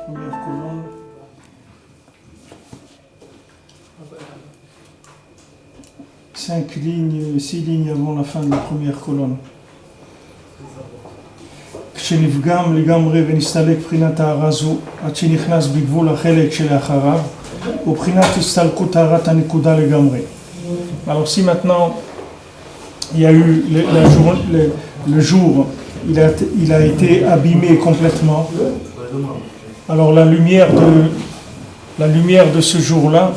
Première colonne. Cinq lignes, 6 lignes avant la fin de la première colonne. כשנפגם לגמרי ונסתלק בחינת טהרה זו עד שנכנס בגבול החלק שלאחריו ובחינת הסתלקות טהרת הנקודה לגמרי. Alors si maintenant il y a eu le jour, il a été abîmé complètement, alors la lumière de ce jour-là,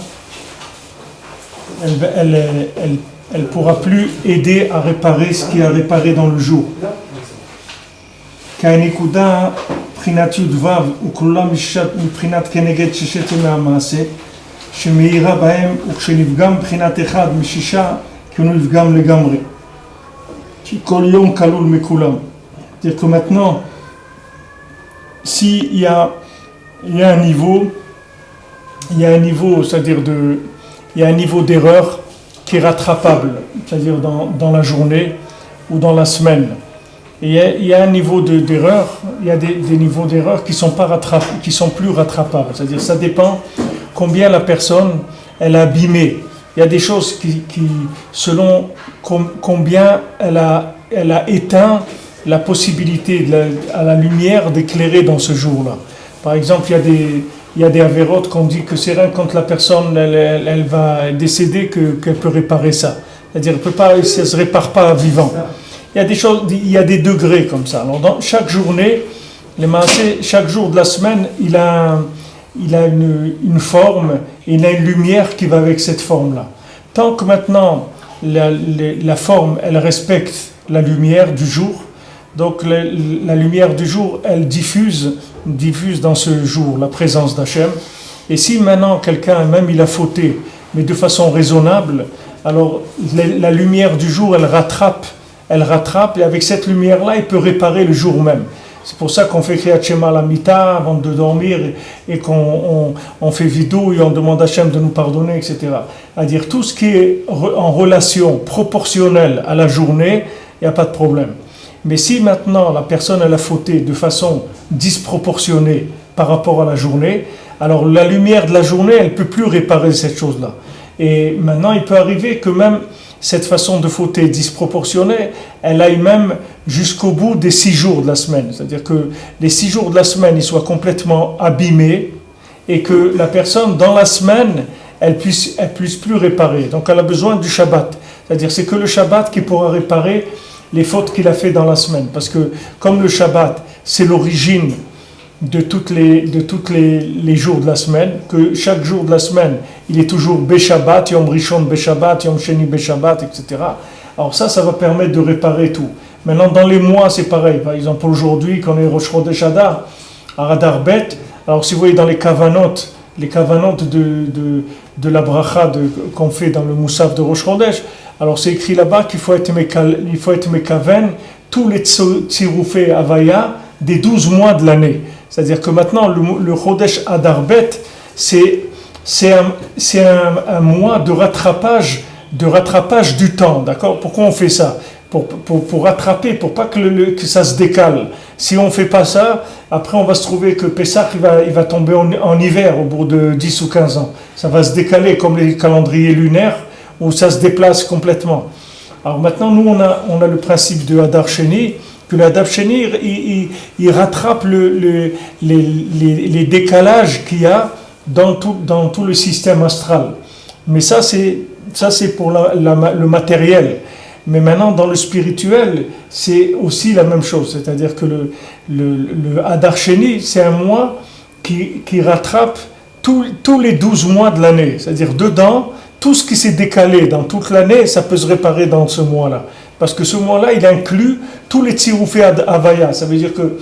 elle pourra plus aider à réparer ce qui a réparé dans le jour. כהנקודה בחינת י"ו וכלולה מבחינת כנגד ששת ימי המעשה שמאירה בהם וכשנפגם בחינת אחד משישה כי הוא נפגם לגמרי כי כל יום כלול מכולם. C'est-à-dire que maintenant s'il y a un niveau, c'est-à-dire il y a un niveau d'erreur qui est rattrapable, c'est-à-dire dans la journée ou dans la semaine. Et il y a un niveau d'erreur, il y a des niveaux d'erreur qui sont plus rattrapables. C'est-à-dire ça dépend combien la personne elle a abîmé. Il y a des choses qui selon combien elle a éteint la possibilité à la lumière d'éclairer dans ce jour-là. Par exemple, il y a des avérotes qu'on dit que c'est rien quand la personne elle va décéder qu'elle peut réparer ça. C'est-à-dire ça ne se répare pas vivant. Il y a des choses, il y a des degrés comme ça. Alors dans chaque journée, chaque jour de la semaine, il a une forme et il a une lumière qui va avec cette forme-là. Tant que maintenant la forme, elle respecte la lumière du jour, donc la lumière du jour, elle diffuse dans ce jour la présence d'Hachem. Et si maintenant quelqu'un, même il a fauté, mais de façon raisonnable, alors la lumière du jour, elle rattrape et avec cette lumière-là, il peut réparer le jour même. C'est pour ça qu'on fait Kriyat Shema à la mita avant de dormir et qu'on fait vidou et on demande à Hachem de nous pardonner, etc. C'est-à-dire tout ce qui est en relation proportionnelle à la journée, il n'y a pas de problème. Mais si maintenant la personne elle a fauté de façon disproportionnée par rapport à la journée, alors la lumière de la journée, elle ne peut plus réparer cette chose-là. Et maintenant, il peut arriver que même cette façon de fauter disproportionnée, elle aille même jusqu'au bout des 6 jours de la semaine. C'est-à-dire que les 6 jours de la semaine, ils soient complètement abîmés et que la personne, dans la semaine, elle puisse plus réparer. Donc, elle a besoin du Shabbat. C'est-à-dire c'est que le Shabbat qui pourra réparer les fautes qu'il a fait dans la semaine. Parce que comme le Shabbat, c'est l'origine de toutes les jours de la semaine, que chaque jour de la semaine, il est toujours Beshabbat, Yom Rishon Beshabbat, Yom Sheni Beshabbat, etc. Alors ça va permettre de réparer tout. Maintenant, dans les mois, c'est pareil. Par exemple, aujourd'hui, quand on est Rosh Chodesh Adar, à Adar Bet, alors si vous voyez dans les kavanot de la bracha qu'on fait dans le Moussaf de Rosh Chodesh, alors c'est écrit là-bas qu'il faut être mekaven tous les tziroufei Havaya des 12 mois de l'année. C'est-à-dire que maintenant, le Chodesh Adar Bet, c'est un mois de rattrapage du temps, d'accord ? Pourquoi on fait ça ? Pour rattraper, pour pas que ça se décale. Si on fait pas ça, après on va se trouver que Pessah il va tomber en hiver au bout de 10 ou 15 ans. Ça va se décaler comme les calendriers lunaires où ça se déplace complètement. Alors maintenant, nous on a le principe de Hadar Sheni, que le Hadar Sheni il rattrape les décalages qu'il y a dans tout le système astral. Mais ça c'est pour le matériel. Mais maintenant, dans le spirituel, c'est aussi la même chose. C'est-à-dire que le Hadar Sheni, c'est un mois qui rattrape tous les 12 mois de l'année. C'est-à-dire dedans, tout ce qui s'est décalé dans toute l'année, ça peut se réparer dans ce mois-là. Parce que ce mois-là, il inclut tous les tziroufei Havaya. Ça veut dire que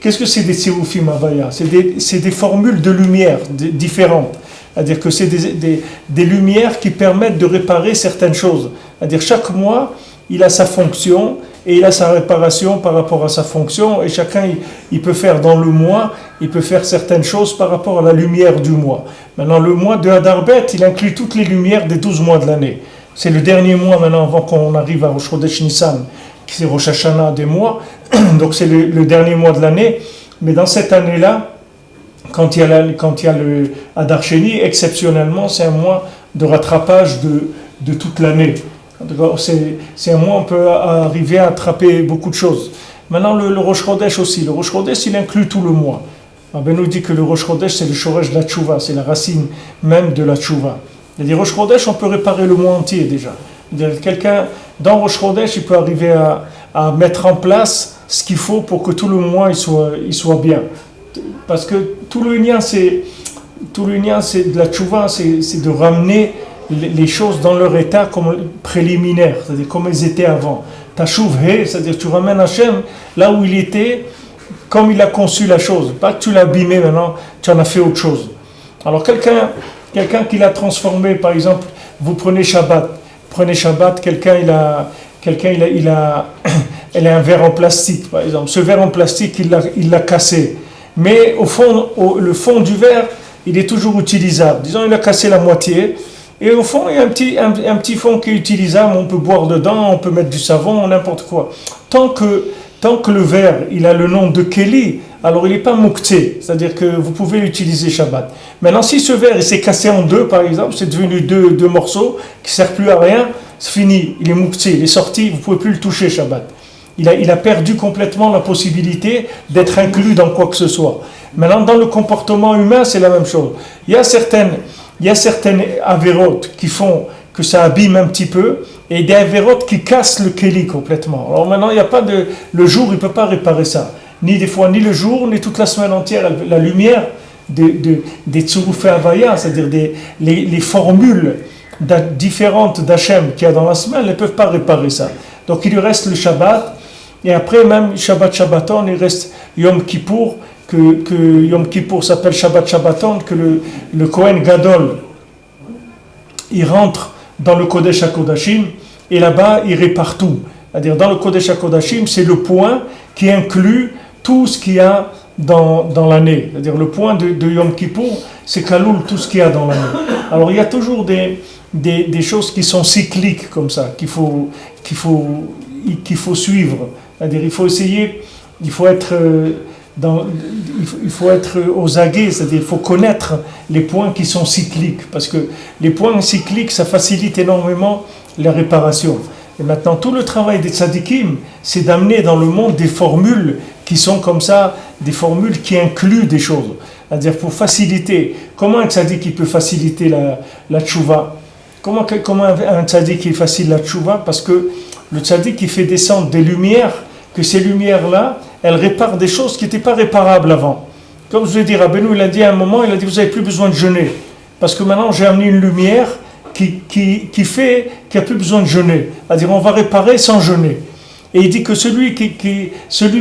qu'est-ce que c'est des tziroufim Havaya ? C'est des formules de lumière différentes. C'est-à-dire que c'est des lumières qui permettent de réparer certaines choses. C'est-à-dire chaque mois, il a sa fonction et il a sa réparation par rapport à sa fonction. Et chacun, il peut faire dans le mois, il peut faire certaines choses par rapport à la lumière du mois. Maintenant, le mois de Hadar Bet, il inclut toutes les lumières des 12 mois de l'année. C'est le dernier mois maintenant avant qu'on arrive à Rosh Chodesh Nissan, qui c'est Rosh Hashanah des mois. Donc c'est le dernier mois de l'année. Mais dans cette année-là, quand il y a le Adar Sheni, exceptionnellement, c'est un mois de rattrapage de toute l'année. C'est un mois où on peut arriver à attraper beaucoup de choses. Maintenant, le Rosh Chodesh aussi. Le Rosh Chodesh, il inclut tout le mois. Ben nous dit que le Rosh Chodesh, c'est le Shoresh de la Tchouva, c'est la racine même de la Tchouva. C'est-à-dire, Rosh Chodesh, on peut réparer le mois entier déjà. Quelqu'un, dans Rosh Chodesh, il peut arriver à mettre en place ce qu'il faut pour que tout le mois il soit bien. Parce que tout le lien, c'est de la Tchouva, c'est de ramener les choses dans leur état comme préliminaire, c'est-à-dire comme elles étaient avant. Tashuv he, c'est-à-dire tu ramènes Hachem là où il était, comme il a conçu la chose. Pas que tu l'as abîmé maintenant, tu en as fait autre chose. Alors quelqu'un qui l'a transformé, par exemple, vous prenez Shabbat, quelqu'un il a un verre en plastique, par exemple. Ce verre en plastique, il l'a cassé. Mais au fond, le fond du verre, il est toujours utilisable. Disons, il a cassé la moitié. Et au fond, il y a un petit fond qui est utilisable. On peut boire dedans, on peut mettre du savon, n'importe quoi. Tant que le verre, il a le nom de Keli, alors il n'est pas moukté. C'est-à-dire que vous pouvez l'utiliser Shabbat. Maintenant, si ce verre il s'est cassé en deux, par exemple, c'est devenu deux morceaux qui ne servent plus à rien, c'est fini. Il est moukté, il est sorti, vous ne pouvez plus le toucher Shabbat. Il a perdu complètement la possibilité d'être inclus dans quoi que ce soit. Maintenant, dans le comportement humain, c'est la même chose. Il y a certaines avérotes qui font que ça abîme un petit peu, et des avérotes qui cassent le kéli complètement. Alors maintenant, il n'y a pas le jour, il ne peut pas réparer ça. Ni des fois, ni le jour, ni toute la semaine entière. La lumière des Tsurufé Havaya, c'est-à-dire les formules différentes d'Hachem qu'il y a dans la semaine, elles ne peuvent pas réparer ça. Donc il lui reste le Shabbat, et après même Shabbaton, il reste Yom Kippour, que Yom Kippour s'appelle Shabbaton, que le Kohen Gadol, il rentre dans le Kodesh HaKodashim, et là-bas, il répare tout. C'est-à-dire, dans le Kodesh HaKodashim, c'est le point qui inclut tout ce qu'il y a dans l'année. C'est-à-dire, le point de Yom Kippour, c'est Kaloul, tout ce qu'il y a dans l'année. Alors, il y a toujours des choses qui sont cycliques, comme ça, qu'il faut suivre. C'est-à-dire, il faut essayer, il faut être aux aguets, c'est-à-dire il faut connaître les points qui sont cycliques, parce que les points cycliques, ça facilite énormément la réparation. Et maintenant, tout le travail des tzadikim, c'est d'amener dans le monde des formules qui sont comme ça, des formules qui incluent des choses. C'est-à-dire pour faciliter, comment un tzadik peut faciliter la tchouva? Comment un tzadik est facile la tchouva? Parce que le tzadik, il fait descendre des lumières, que ces lumières-là, elles réparent des choses qui n'étaient pas réparables avant. Comme je vous ai dit, Rabbeinu, il a dit à un moment, il a dit, vous n'avez plus besoin de jeûner. Parce que maintenant, j'ai amené une lumière qui fait qu'il n'y a plus besoin de jeûner. C'est-à-dire, on va réparer sans jeûner. Et il dit que celui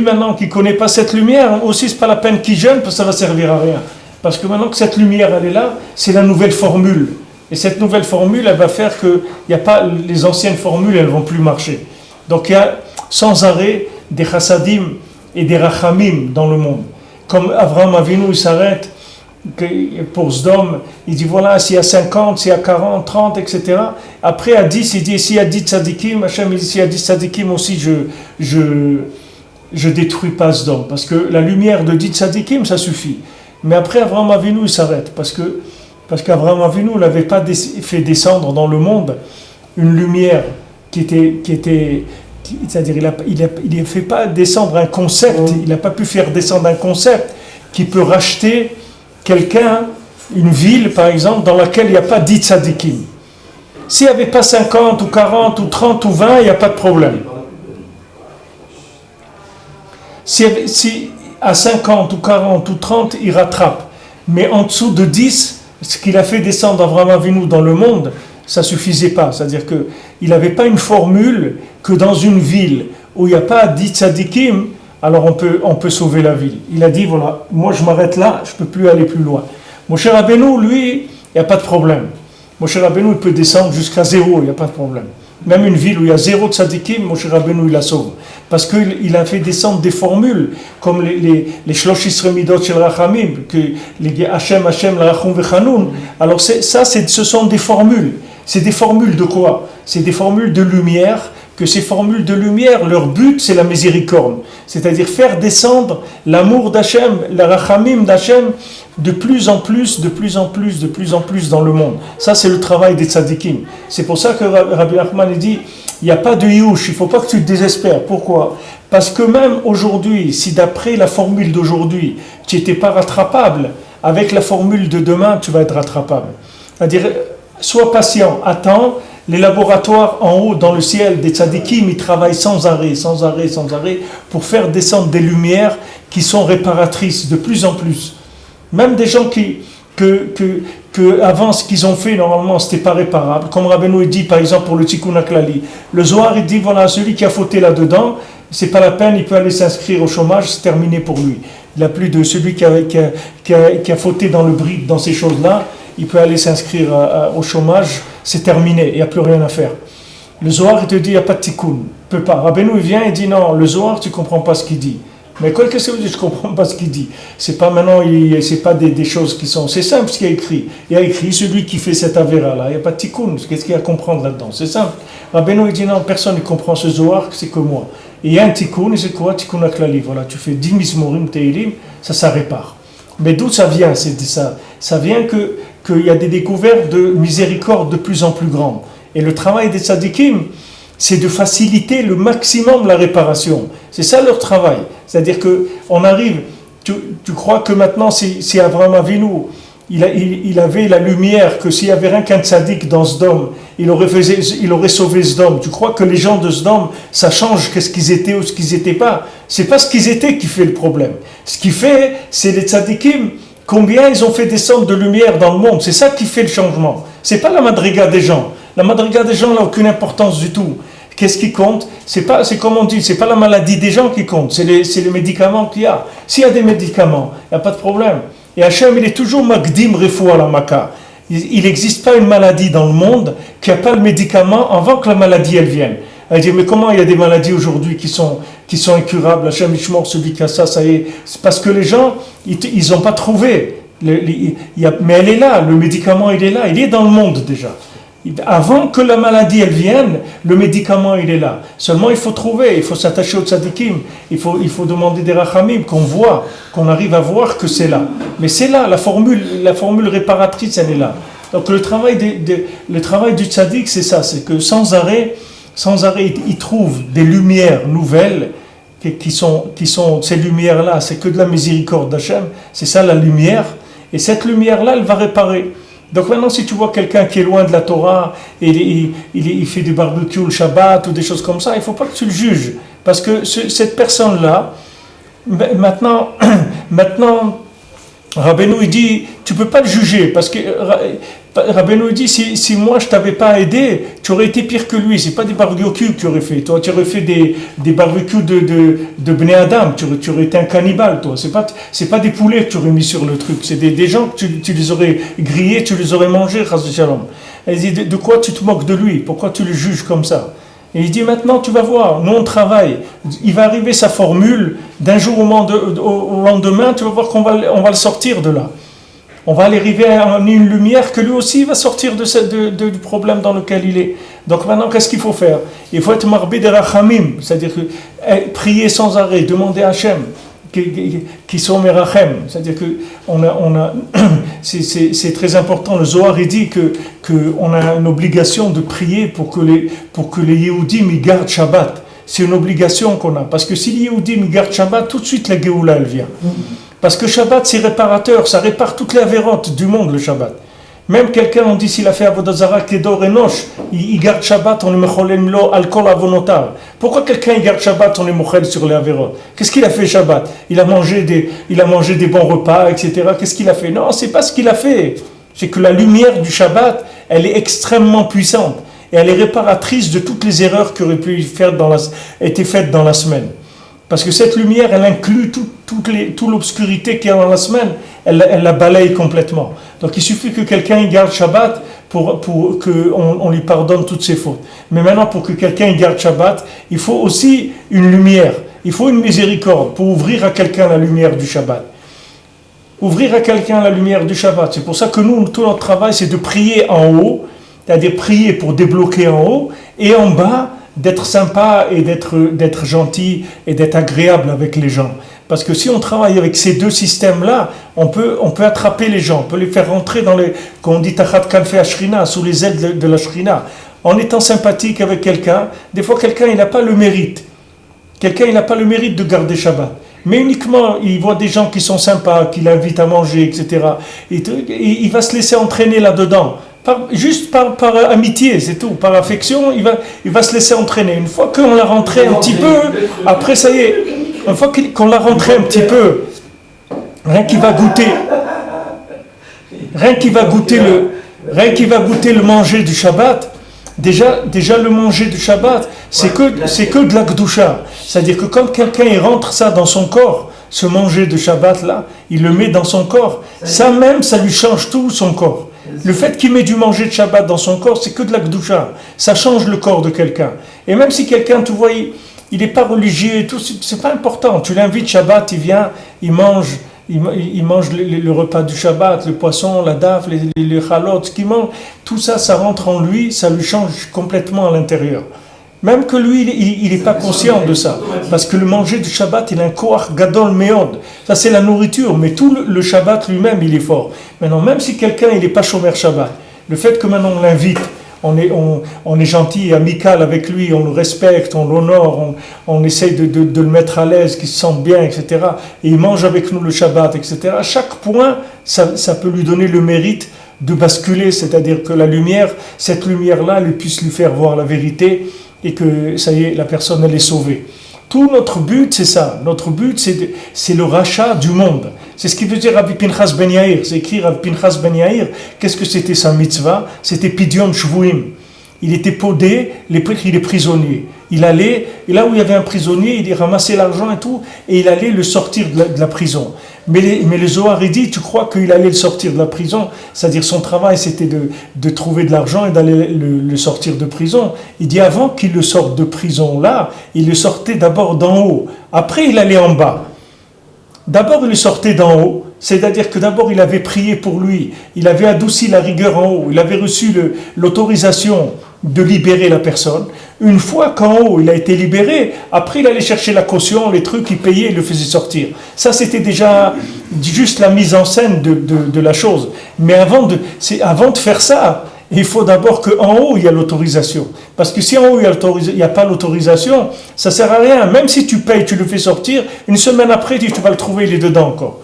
maintenant qui ne connaît pas cette lumière, aussi, ce n'est pas la peine qu'il jeûne, parce que ça ne va servir à rien. Parce que maintenant que cette lumière, elle est là, c'est la nouvelle formule. Et cette nouvelle formule, elle va faire que les anciennes formules, elles ne vont plus marcher. Donc, il y a sans arrêt des chassadim et des rachamim dans le monde. Comme Avraham Avinu, il s'arrête pour Sdom, il dit voilà, s'il y a 50, s'il y a 40, 30, etc. Après, à 10, il dit s'il y a 10 tzadikim, Hachem, il dit s'il y a 10 tzadikim aussi, je détruis pas Sdom. Parce que la lumière de 10 tzadikim, ça suffit. Mais après, Avraham Avinu, il s'arrête. Parce qu'Avraham Avinu n'avait pas fait descendre dans le monde une lumière qui était c'est-à-dire il ne fait pas descendre un concept, il n'a pas pu faire descendre un concept qui peut racheter quelqu'un, une ville par exemple, dans laquelle il n'y a pas 10 tzadikim. S'il n'y avait pas 50 ou 40 ou 30 ou 20, il n'y a pas de problème. Si à 50 ou 40 ou 30, il rattrape. Mais en dessous de 10, ce qu'il a fait descendre Avraham Avinu dans le monde, ça ne suffisait pas. C'est-à-dire qu'il n'avait pas une formule que dans une ville où il n'y a pas 10 tzadikim, alors on peut sauver la ville. Il a dit, voilà, moi je m'arrête là, je ne peux plus aller plus loin. Moshe Rabbeinu, lui, il n'y a pas de problème. Moshe Rabbeinu, il peut descendre jusqu'à 0, il n'y a pas de problème. Même une ville où il y a 0 tzadikim, Moshe Rabbeinu, il la sauve. Parce qu'il a fait descendre des formules, comme les Shlosh Yisrael Midot Shel Rachamim, que les Hashem, L'Rachum Vechanun. Alors ce sont des formules. C'est des formules de quoi? C'est des formules de lumière que ces formules de lumière, leur but, c'est la miséricorde. C'est-à-dire faire descendre l'amour d'Hachem, la rachamim d'Hachem, de plus en plus, de plus en plus, de plus en plus dans le monde. Ça, c'est le travail des tzadikim. C'est pour ça que Rabbi Nachman dit, il n'y a pas de youch, il ne faut pas que tu te désespères. Pourquoi ? Parce que même aujourd'hui, si d'après la formule d'aujourd'hui, tu n'étais pas rattrapable, avec la formule de demain, tu vas être rattrapable. C'est-à-dire, sois patient, attends. Les laboratoires en haut, dans le ciel, des tzadikim, ils travaillent sans arrêt, sans arrêt, sans arrêt, pour faire descendre des lumières qui sont réparatrices de plus en plus. Même des gens que avant ce qu'ils ont fait, normalement, ce n'était pas réparable. Comme Rabbeinu dit, par exemple, pour le Tikkun HaKlali. Le Zohar, il dit, voilà, celui qui a fauté là-dedans, c'est pas la peine, il peut aller s'inscrire au chômage, c'est terminé pour lui. Il n'a plus de celui qui a fauté dans le bride, dans ces choses-là, il peut aller s'inscrire au chômage, c'est terminé, il n'y a plus rien à faire. Le Zohar, il te dit, il n'y a pas de tikkun, il ne peut pas. Rabbeinu, il vient et dit, non, le Zohar, tu ne comprends pas ce qu'il dit. Mais qu'est-ce que ça veut dire, je ne comprends pas ce qu'il dit? C'est pas maintenant, c'est pas des choses qui sont... C'est simple ce qu'il y a écrit. Il y a écrit, celui qui fait cette avéra-là, il n'y a pas de tikkun. Qu'est-ce qu'il y a à comprendre là-dedans? C'est simple. Rabbeinu, il dit, non, personne ne comprend ce Zohar, c'est que moi. Et il y a un tikkun, et c'est quoi? Tikkun HaKlali. Voilà, tu fais 10 mismorim, teilim, ça répare. Mais d'où ça vient? Ça vient qu'il y a des découvertes de miséricorde de plus en plus grandes. Et le travail des tzadikim, c'est de faciliter le maximum la réparation. C'est ça leur travail. C'est-à-dire qu'on arrive, tu crois que maintenant, si Abraham Avinu, il avait la lumière, que s'il y avait rien qu'un tzadik dans Sdom, il aurait sauvé Sdom. Tu crois que les gens de Sdom, ça change qu'est-ce qu'ils étaient ou ce qu'ils n'étaient pas? C'est pas ce qu'ils étaient qui fait le problème. Ce qui fait, c'est les tzadikim, combien ils ont fait descendre de lumière dans le monde. C'est ça qui fait le changement. C'est pas la madriga des gens. La madriga des gens n'a aucune importance du tout. Qu'est-ce qui compte? C'est comme on dit, c'est pas la maladie des gens qui compte, c'est les médicaments qu'il y a. S'il y a des médicaments, il n'y a pas de problème. Et Hachem, il est toujours Magdim Refoua la Maka. Il n'existe pas une maladie dans le monde qui n'a pas le médicament avant que la maladie elle vienne. Elle dit, mais comment il y a des maladies aujourd'hui qui sont incurables? Hachem Ishmor, celui qui a ça y est. C'est parce que les gens, ils n'ont pas trouvé. Mais elle est là, le médicament il est là, il est dans le monde déjà. Avant que la maladie elle vienne, le médicament il est là. Seulement il faut trouver, il faut s'attacher au tzadikim, il faut demander des rachamim, qu'on arrive à voir que c'est là. Mais c'est là, la formule réparatrice elle est là. Donc le travail du tzadik c'est ça, c'est que sans arrêt il trouve des lumières nouvelles qui sont ces lumières là, c'est que de la miséricorde d'Hachem, c'est ça la lumière, et cette lumière là elle va réparer. Donc maintenant, si tu vois quelqu'un qui est loin de la Torah, et il fait du barbecue le Shabbat ou des choses comme ça, il ne faut pas que tu le juges. Parce que cette personne-là, maintenant Rabbeinu il dit, tu ne peux pas le juger. Parce que Rabbeinu il dit, si moi je ne t'avais pas aidé, tu aurais été pire que lui. Ce n'est pas des barbecues que tu aurais fait. Toi, tu aurais fait des barbecues de Bnei Adam. Tu aurais été un cannibale, toi. C'est pas des poulets que tu aurais mis sur le truc. C'est des gens que tu les aurais grillés, tu les aurais mangés, chas v'shalom. Il dit, de quoi tu te moques de lui? Pourquoi tu le juges comme ça? Et il dit, maintenant tu vas voir, nous on travaille. Il va arriver sa formule, d'un jour au lendemain, tu vas voir qu'on va le sortir de là. On va arriver à une lumière que lui aussi va sortir du problème dans lequel il est. Donc maintenant, qu'est-ce qu'il faut faire? Il faut être marbé de rachamim, c'est-à-dire prier sans arrêt, demander à Hachem, qui sont merachem. C'est-à-dire que c'est très important. Le Zohar il dit qu'on a une obligation de prier pour que les Yehudim ils gardent Shabbat. C'est une obligation qu'on a. Parce que si les Yehudim ils gardent Shabbat, tout de suite la Géoula elle vient. Parce que Shabbat c'est réparateur, ça répare toutes les avérotes du monde le Shabbat. Même quelqu'un, on dit s'il a fait Avodah Zarah Kedor et Nosh, il garde Shabbat, on est mecholem lo al kol avonotav. Pourquoi quelqu'un il garde Shabbat, on est mochel sur les avérotes? Qu'est-ce qu'il a fait Shabbat? Il a mangé des bons repas, etc. Qu'est-ce qu'il a fait? Non, c'est pas ce qu'il a fait. C'est que la lumière du Shabbat, elle est extrêmement puissante. Et elle est réparatrice de toutes les erreurs qui auraient pu été faites dans la semaine. Parce que cette lumière, elle inclut toute l'obscurité qu'il y a dans la semaine, elle la balaye complètement. Donc il suffit que quelqu'un garde Shabbat pour qu'on lui pardonne toutes ses fautes. Mais maintenant, pour que quelqu'un garde Shabbat, il faut aussi une lumière, il faut une miséricorde pour ouvrir à quelqu'un la lumière du Shabbat. Ouvrir à quelqu'un la lumière du Shabbat. C'est pour ça que nous, tout notre travail, c'est de prier en haut, c'est-à-dire prier pour débloquer en haut, et en bas, d'être sympa et d'être gentil et d'être agréable avec les gens. Parce que si on travaille avec ces deux systèmes-là, on peut attraper les gens, on peut les faire rentrer dans les, comme on dit, tachat kanfe ashrina, sous les ailes de la shrina. En étant sympathique avec quelqu'un, des fois quelqu'un il n'a pas le mérite. Quelqu'un il n'a pas le mérite de garder Shabbat. Mais uniquement, il voit des gens qui sont sympas, qui l'invitent à manger, etc. Et il va se laisser entraîner là-dedans. Juste par amitié, c'est tout. Par affection, il va se laisser entraîner. Une fois qu'on l'a rentré un petit peu, après ça y est, une fois qu'on l'a rentré un petit peu, rien qu'il va goûter le manger du Shabbat, déjà le manger du Shabbat, c'est que de la Gdusha. C'est-à-dire que quand quelqu'un il rentre ça dans son corps, ce manger de Shabbat là, il le met dans son corps, ça même, ça lui change tout son corps. Le fait qu'il met du manger de Shabbat dans son corps, c'est que de la Gdusha. Ça change le corps de quelqu'un. Et même si quelqu'un, tu vois, il n'est pas religieux et tout, c'est pas important. Tu l'invites Shabbat, il vient, il mange le repas du Shabbat, le poisson, la daf, les chalotes, ce qu'il mange, tout ça, ça rentre en lui, ça lui change complètement à l'intérieur. Même que lui, il n'est pas conscient de ça. Parce que le manger du Shabbat, il a un koach gadol meod. Ça, c'est la nourriture, mais tout le Shabbat lui-même, il est fort. Maintenant, même si quelqu'un, il n'est pas shomer Shabbat, le fait que maintenant on l'invite, on est gentil et amical avec lui, on le respecte, on l'honore, on essaye de le mettre à l'aise, qu'il se sente bien, etc. Et il mange avec nous le Shabbat, etc. À chaque point, ça peut lui donner le mérite de basculer, c'est-à-dire que la lumière, cette lumière-là, elle puisse lui faire voir la vérité et que, ça y est, la personne, elle est sauvée. Tout notre but, c'est ça. Notre but, c'est le rachat du monde. C'est ce qui veut dire Rabbi Pinchas Ben Yair. C'est écrit Rabbi Pinchas Ben Yair. Qu'est-ce que c'était sa mitzvah? C'était Pidyon Shvuim. Il était podé, il est prisonnier. Il allait, et là où il y avait un prisonnier, il ramassait l'argent et tout, et il allait le sortir de la prison. Mais le Zohar, il dit, tu crois qu'il allait le sortir de la prison? C'est-à-dire son travail, c'était de trouver de l'argent et d'aller le sortir de prison. Il dit, avant qu'il le sorte de prison là, il le sortait d'abord d'en haut. Après, il allait en bas. D'abord, il le sortait d'en haut. C'est-à-dire que d'abord, il avait prié pour lui. Il avait adouci la rigueur en haut. Il avait reçu l'autorisation de libérer la personne. Une fois qu'en haut, il a été libéré, après, il allait chercher la caution, les trucs, il payait, il le faisait sortir. Ça, c'était déjà juste la mise en scène de la chose. Mais avant de faire ça, il faut d'abord qu'en haut, il y a l'autorisation. Parce que si en haut, il n'y a pas l'autorisation, ça ne sert à rien. Même si tu payes, tu le fais sortir, une semaine après, tu vas le trouver, il est dedans encore.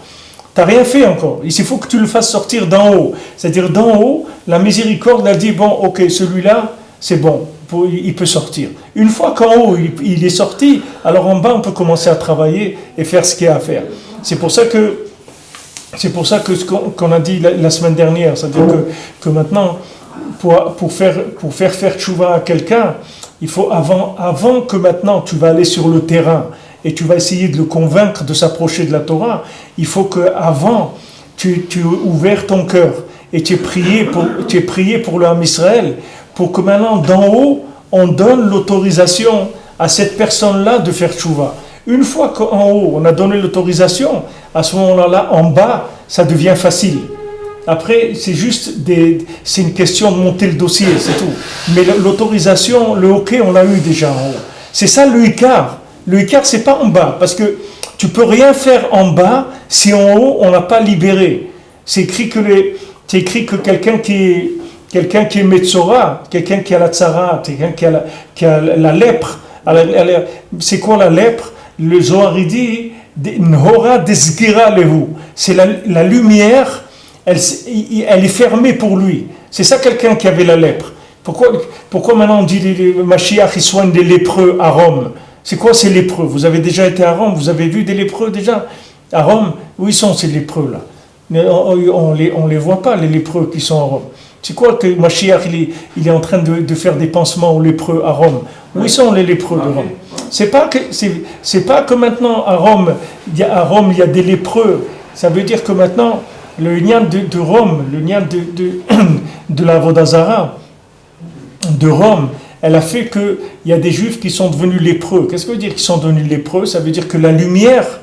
Tu n'as rien fait encore. Il faut que tu le fasses sortir d'en haut. C'est-à-dire d'en haut, la miséricorde a dit, bon, ok, celui-là, c'est bon, il peut sortir. Une fois qu'en haut, il est sorti, alors en bas, on peut commencer à travailler et faire ce qu'il y a à faire. C'est pour ça que ce qu'on a dit la semaine dernière, c'est-à-dire que maintenant, pour faire tchouva à quelqu'un, il faut avant que maintenant tu vas aller sur le terrain et tu vas essayer de le convaincre de s'approcher de la Torah, il faut qu'avant tu ouvres ton cœur et tu aies prié pour le Ham Israël, pour que maintenant d'en haut on donne l'autorisation à cette personne-là de faire tchouva. Une fois qu'en haut on a donné l'autorisation, à ce moment-là, en bas, ça devient facile. Après, c'est une question de monter le dossier, c'est tout. Mais l'autorisation, le hockey, on l'a eu déjà en haut. C'est ça le Icar. Le Icar, c'est pas en bas, parce que tu peux rien faire en bas si en haut, on n'a pas libéré. C'est écrit que quelqu'un qui est Metzora, quelqu'un qui a la tzara, quelqu'un qui a la lèpre. C'est quoi la lèpre? Le Zohar dit, Nhora desgira lehu. C'est la lumière. Elle est fermée pour lui. C'est ça quelqu'un qui avait la lèpre. Pourquoi maintenant on dit les Mashiach ils soignent des lépreux à Rome? C'est quoi ces lépreux? Vous avez déjà été à Rome? Vous avez vu des lépreux déjà? À Rome? Où ils sont ces lépreux là? On les voit pas, les lépreux qui sont à Rome. C'est quoi que Mashiach il est en train de faire des pansements aux lépreux à Rome? Où ils sont les lépreux de Rome? C'est pas que maintenant à Rome il y a des lépreux. Ça veut dire que maintenant le lien de Rome, le lien de la Vodazara de Rome, elle a fait qu'il y a des juifs qui sont devenus lépreux. Qu'est-ce que veut dire qu'ils sont devenus lépreux? Ça veut dire que la lumière,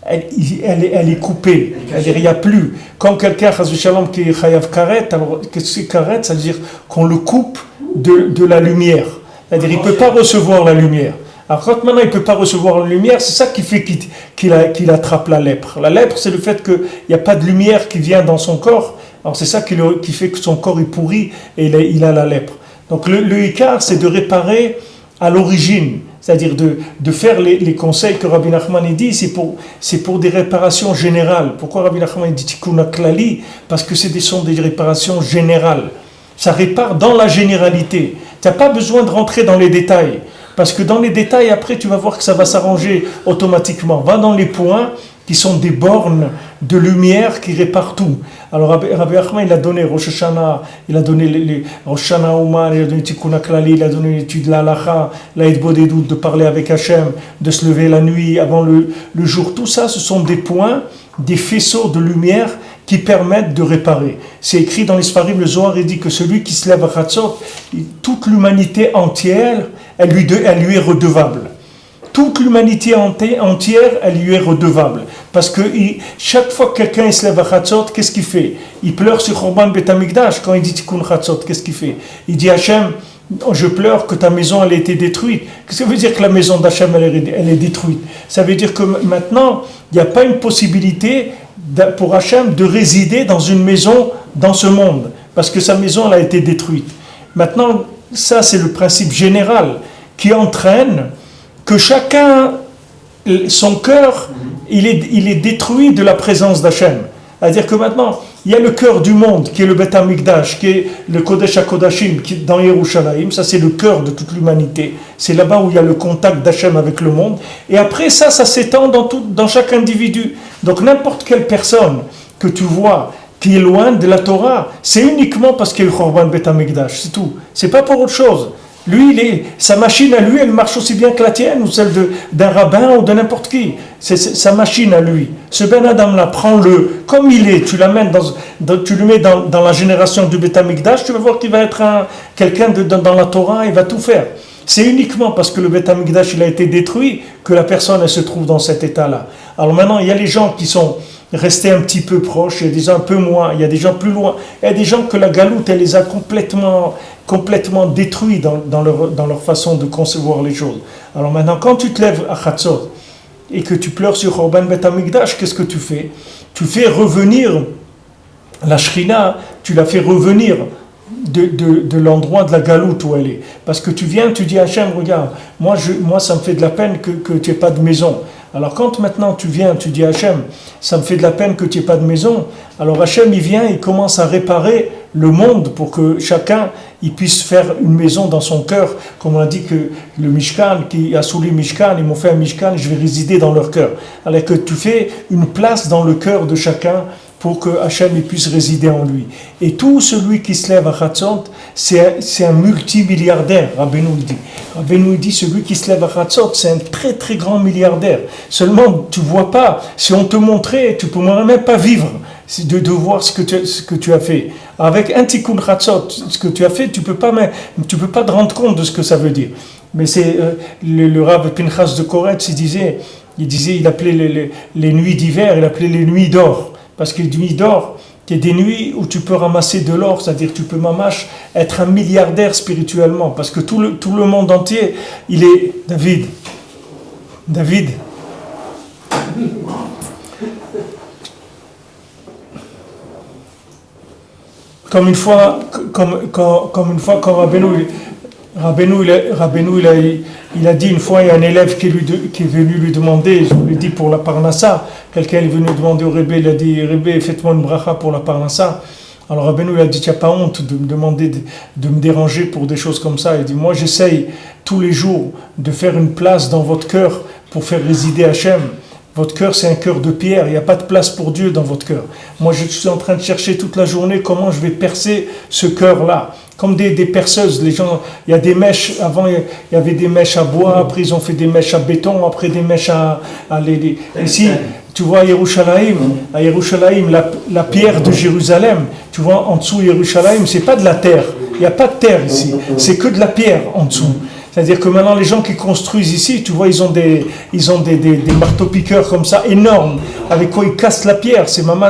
elle est coupée. C'est-à-dire il n'y a plus. Quand quelqu'un, Shalom, qui est chayav karet, alors qu'est-ce que c'est karet? Ça veut dire qu'on le coupe de la lumière. C'est-à-dire, il ne peut pas recevoir la lumière. Alors quand maintenant il ne peut pas recevoir la lumière, c'est ça qui fait qu'il attrape la lèpre. La lèpre, c'est le fait qu'il n'y a pas de lumière qui vient dans son corps. Alors c'est ça qui fait que son corps est pourri et il a la lèpre. Donc le Icar, c'est de réparer à l'origine. C'est-à-dire de faire les conseils que Rabbi Nachman dit, c'est pour des réparations générales. Pourquoi Rabbi Nachman dit Tikkun Klali? Parce que sont des réparations générales. Ça répare dans la généralité. Tu n'as pas besoin de rentrer dans les détails. Parce que dans les détails, après, tu vas voir que ça va s'arranger automatiquement. Va dans les points qui sont des bornes de lumière qui réparent tout. Alors Rabbi Achman, il a donné Rosh Hashanah, il a donné les Rosh Hashanah Oumar, il a donné Tikkun Klali, il a donné l'étude de la Halacha, l'Aïd Bodedut, de parler avec Hachem, de se lever la nuit avant le jour. Tout ça, ce sont des points, des faisceaux de lumière qui permettent de réparer. C'est écrit dans les Sfarim, le Zohar, il dit que celui qui se lève à Chatzot, toute l'humanité entière, elle lui est redevable. Toute l'humanité entière, elle lui est redevable. Parce que chaque fois que quelqu'un se lève à Chatzot, qu'est-ce qu'il fait? Il pleure sur Chorban Bet HaMikdash quand il dit Tikkun Chatzot. Qu'est-ce qu'il fait? Il dit Hachem, je pleure que ta maison elle a été détruite. Qu'est-ce que ça veut dire que la maison d'Hachem elle est détruite? Ça veut dire que maintenant, il n'y a pas une possibilité pour Hachem de résider dans une maison dans ce monde. Parce que sa maison elle a été détruite. Maintenant, ça c'est le principe général qui entraîne que chacun, son cœur, il est détruit de la présence d'Hachem. C'est-à-dire que maintenant, il y a le cœur du monde, qui est le Bet HaMikdash, qui est le Kodesh HaKodashim, qui est dans Yerushalayim. Ça, c'est le cœur de toute l'humanité. C'est là-bas où il y a le contact d'Hachem avec le monde. Et après, ça s'étend dans chaque individu. Donc, n'importe quelle personne que tu vois qui est loin de la Torah, c'est uniquement parce qu'il y a le Chorban Bet HaMikdash. C'est tout. C'est pas pour autre chose. Lui, sa machine à lui, elle marche aussi bien que la tienne ou celle d'un rabbin ou de n'importe qui. C'est sa machine à lui. Ce Ben Adam-là, prends-le comme il est, tu l'amènes tu le mets dans la génération du Bet HaMikdash, tu vas voir qu'il va être quelqu'un dans la Torah, il va tout faire. C'est uniquement parce que le Bet HaMikdash il a été détruit que la personne elle se trouve dans cet état-là. Alors maintenant, il y a les gens qui sont restés un petit peu proches, il y a des gens un peu moins, il y a des gens plus loin, il y a des gens que la galoute elle les a complètement détruits dans leur façon de concevoir les choses. Alors maintenant, quand tu te lèves à Chatzot et que tu pleures sur Chorban Bet HaMikdash, qu'est-ce que tu fais? Tu fais revenir la Shrina, tu la fais revenir de l'endroit de la galoute où elle est. Parce que tu viens, tu dis à Hachem, regarde, moi ça me fait de la peine que tu n'aies pas de maison. Alors quand maintenant tu viens, tu dis à Hachem, ça me fait de la peine que tu n'aies pas de maison, alors Hachem il vient, il commence à réparer le monde pour que chacun il puisse faire une maison dans son cœur, comme on a dit que le Mishkan, qui a souli Mishkan, ils m'ont fait un Mishkan, je vais résider dans leur cœur. Alors que tu fais une place dans le cœur de chacun pour que Hachem il puisse résider en lui. Et tout celui qui se lève à Chatzot, c'est un multimilliardaire, Rabbeinu dit. Rabbeinu dit, celui qui se lève à Chatzot, c'est un très très grand milliardaire. Seulement, tu ne vois pas, si on te montrait, tu ne pourrais même pas vivre de voir ce que tu as fait. Avec un Tikkun Chatzot, ce que tu as fait, tu peux pas te rendre compte de ce que ça veut dire. Mais c'est le Rav Pinchas de Koretz, il appelait les nuits d'hiver, il appelait les nuits d'or. Parce que les nuits d'or, c'est des nuits où tu peux ramasser de l'or, c'est-à-dire tu peux mamash être un milliardaire spirituellement, parce que tout le monde entier, il est David. Comme une fois, quand Rabbeinu il a dit une fois, il y a un élève qui est venu lui demander, je vous l'ai dit pour la Parnassa, quelqu'un est venu demander au Rebbe, il a dit, Rebbe, faites-moi une bracha pour la Parnassa. Alors Rabbeinu il a dit, tu n'as pas honte de me demander de me déranger pour des choses comme ça. Il dit, moi j'essaye tous les jours de faire une place dans votre cœur pour faire résider Hachem. Votre cœur, c'est un cœur de pierre. Il n'y a pas de place pour Dieu dans votre cœur. Moi, je suis en train de chercher toute la journée comment je vais percer ce cœur-là. Comme des perceuses. Les gens, il y a des mèches. Avant, il y avait des mèches à bois. Après, ils ont fait des mèches à béton. Après, des mèches à ici, tu vois, à Yerushalayim, la pierre de Jérusalem, tu vois, en dessous Yerushalayim, c'est pas de la terre. Il n'y a pas de terre ici. C'est que de la pierre en dessous. C'est-à-dire que maintenant les gens qui construisent ici, tu vois, ils ont des marteaux-piqueurs comme ça, énormes, avec quoi ils cassent la pierre. C'est maman,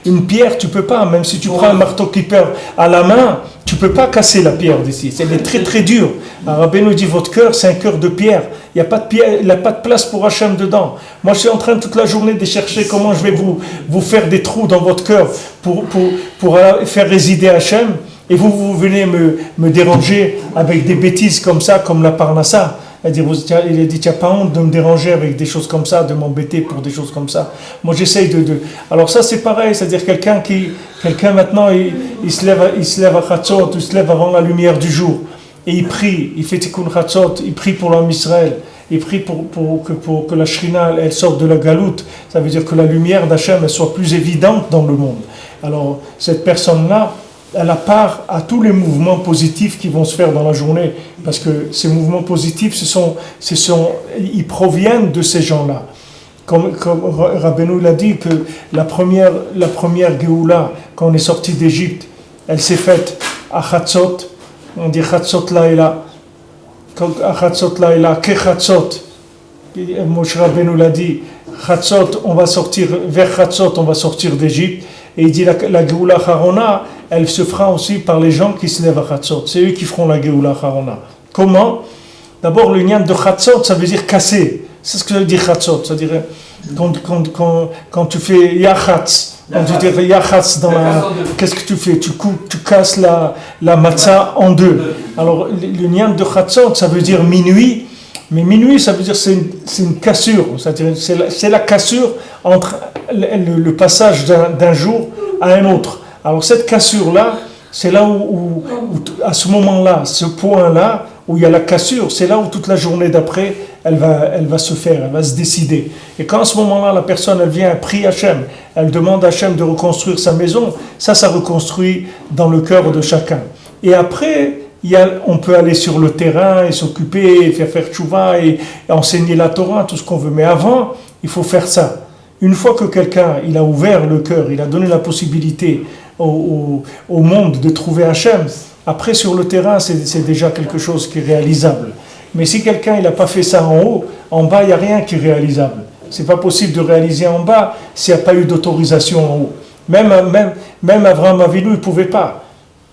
une pierre, tu peux pas, même si tu prends un marteau-piqueur à la main, tu peux pas casser la pierre d'ici. Elle est très très dure. Rabbi nous dit, votre cœur, c'est un cœur de pierre. Il n'y a pas de pierre, il n'y a pas de place pour Hachem dedans. Moi, je suis en train toute la journée de chercher comment je vais vous faire des trous dans votre cœur pour faire résider Hachem. Et vous venez me déranger avec des bêtises comme ça, comme la parnassa. Il a dit, tu n'as pas honte de me déranger avec des choses comme ça, de m'embêter pour des choses comme ça. Moi, j'essaye de... Alors ça, c'est pareil, c'est-à-dire quelqu'un maintenant, il se lève à Chatzot, il se lève avant la lumière du jour, et il prie, il fait Tikkun Chatzot, il prie pour l'homme Israël, il prie pour que la Shrina, elle sorte de la galoute. Ça veut dire que la lumière d'Hachem, elle soit plus évidente dans le monde. Alors, cette personne-là, elle a part à tous les mouvements positifs qui vont se faire dans la journée, parce que ces mouvements positifs, ils proviennent de ces gens-là. Comme Rabbeinu l'a dit, que la première Géoula, quand on est sorti d'Égypte, elle s'est faite à Chatzot, on dit Chatzot Laïla, à Chatzot Laïla, que Chatzot, Moshe Rabbeinu l'a dit, Chatzot, on va sortir, vers Chatzot, on va sortir d'Égypte. Et il dit la Géoula Harona, elle se fera aussi par les gens qui se lèvent à Chatzot. C'est eux qui feront la Géoula Harona. Comment? D'abord, le nian de Chatzot, ça veut dire casser. C'est ce que ça veut dire Chatzot. C'est-à-dire, quand tu fais Yachatz, quand tu dis Yachatz dans la... Qu'est-ce que tu fais? Tu casses la matzah en deux. Alors, le nian de Chatzot, ça veut dire minuit. Mais minuit, ça veut dire c'est une cassure. C'est la cassure entre le passage d'un jour à un autre. Alors cette cassure-là, c'est là où à ce moment-là, ce point-là, où il y a la cassure, c'est là où toute la journée d'après, elle va se faire, elle va se décider. Et quand à ce moment-là, la personne, elle vient, elle prie Hachem, elle demande à Hachem de reconstruire sa maison, ça reconstruit dans le cœur de chacun. Et après, on peut aller sur le terrain et s'occuper, et faire tchouva et enseigner la Torah, tout ce qu'on veut. Mais avant, il faut faire ça. Une fois que quelqu'un, il a ouvert le cœur, il a donné la possibilité au monde de trouver Hachem, après sur le terrain, c'est déjà quelque chose qui est réalisable. Mais si quelqu'un, il n'a pas fait ça en haut, en bas, il n'y a rien qui est réalisable. C'est pas possible de réaliser en bas s'il n'y a pas eu d'autorisation en haut. Même Avraham Avinu, il ne pouvait pas.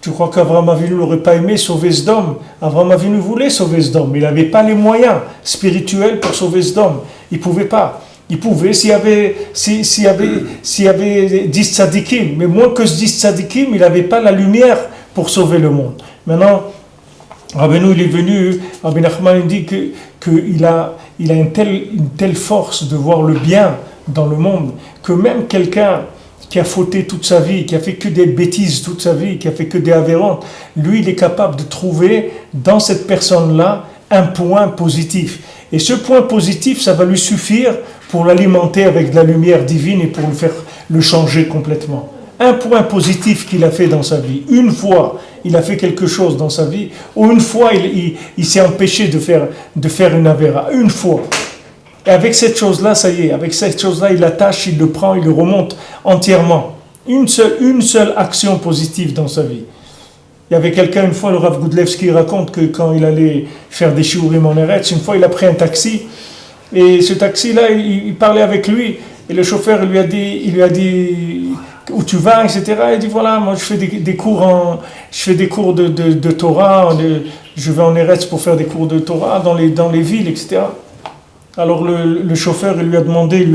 Tu crois qu'Avraham Avinu n'aurait pas aimé sauver Sdom? Avraham Avinu voulait sauver Sdom, mais il n'avait pas les moyens spirituels pour sauver Sdom. Il ne pouvait pas. Il pouvait s'il y avait 10 tzadikim, mais moins que 10 tzadikim, il n'avait pas la lumière pour sauver le monde. Maintenant, Rabbeinu, il est venu, Rabbi Nachman dit qu'il a une telle force de voir le bien dans le monde, que même quelqu'un qui a fauté toute sa vie, qui a fait que des bêtises toute sa vie, qui a fait que des avérantes, lui, il est capable de trouver dans cette personne-là un point positif. Et ce point positif, ça va lui suffire pour l'alimenter avec de la lumière divine et pour le changer complètement. Un point positif qu'il a fait dans sa vie, une fois il a fait quelque chose dans sa vie, ou une fois il s'est empêché de faire une avéra, une fois. Et avec cette chose-là, ça y est, avec cette chose-là, il l'attache, il le prend, il le remonte entièrement. Une seule action positive dans sa vie. Il y avait quelqu'un, une fois, le Rav Goudlevski raconte que quand il allait faire des shiurim en Eretz, une fois il a pris un taxi, et ce taxi-là, il parlait avec lui, et le chauffeur lui a dit où tu vas, etc. Il dit voilà, moi je fais des cours de Torah, je vais en Eretz pour faire des cours de Torah dans les villes, etc. Alors le chauffeur, il lui a demandé, il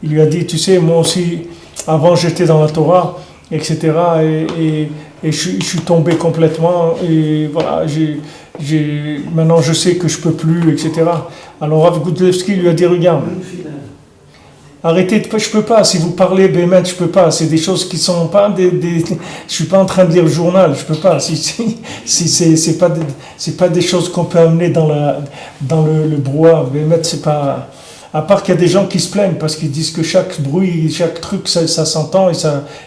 lui a dit, tu sais, moi aussi, avant j'étais dans la Torah, etc. Et je suis tombé complètement, et voilà, maintenant je sais que je peux plus, etc. Alors Rav Goudlevski lui a dit, regarde, arrêtez, je peux pas, si vous parlez Bémet, je peux pas, c'est des choses qui sont pas je suis pas en train de lire le journal, je peux pas, si c'est pas des choses qu'on peut amener dans le brouhaha. Bémet, c'est pas, à part qu'il y a des gens qui se plaignent parce qu'ils disent que chaque bruit, chaque truc, ça s'entend et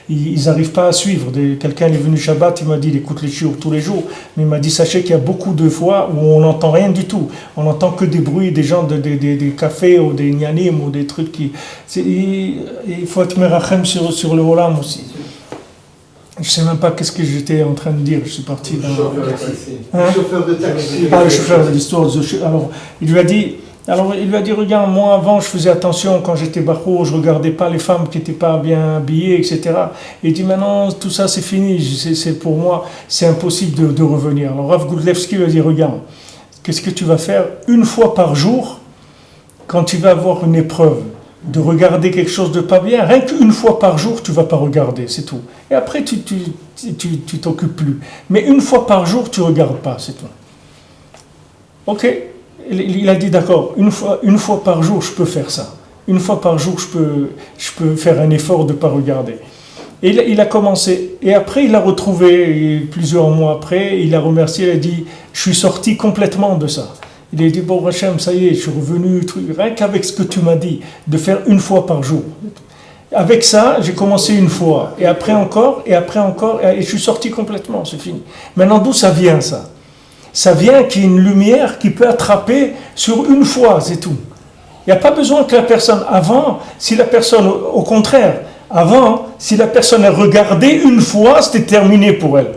ils n'arrivent pas à suivre. Quelqu'un est venu Shabbat, il m'a dit, il écoute les shiur tous les jours, mais il m'a dit, sachez qu'il y a beaucoup de fois où on n'entend rien du tout. On n'entend que des bruits, des gens, des cafés ou des nyanim ou des trucs qui... Il faut être merachem sur le olam aussi. Je ne sais même pas qu'est-ce que j'étais en train de dire. Je suis parti dans... Le chauffeur de taxi. Ah, le chauffeur de l'histoire. Alors, il lui a dit, regarde, moi avant, je faisais attention quand j'étais barreau, je regardais pas les femmes qui n'étaient pas bien habillées, etc. Et il dit, maintenant, tout ça, c'est fini. C'est pour moi, c'est impossible de revenir. Alors, Rav Gudlevski lui a dit, regarde, qu'est-ce que tu vas faire une fois par jour quand tu vas avoir une épreuve de regarder quelque chose de pas bien, rien qu'une fois par jour, tu vas pas regarder, c'est tout. Et après, tu t'occupes plus. Mais une fois par jour, tu regardes pas, c'est tout. Ok, il a dit d'accord, une fois par jour, je peux faire ça. Une fois par jour, je peux faire un effort de pas regarder. Et il a commencé. Et après, il l'a retrouvé, plusieurs mois après, il a remercié, il a dit, je suis sorti complètement de ça. Il a dit, bon, Hachem, ça y est, je suis revenu, rien qu'avec ce que tu m'as dit, de faire une fois par jour. Avec ça, j'ai commencé une fois, et après encore, et je suis sorti complètement, c'est fini. Maintenant, d'où ça vient, ça? Ça vient qu'il y ait une lumière qui peut attraper sur une fois, c'est tout. Il n'y a pas besoin que la personne, avant, si la personne, au contraire, avant, si la personne a regardé une fois, c'était terminé pour elle.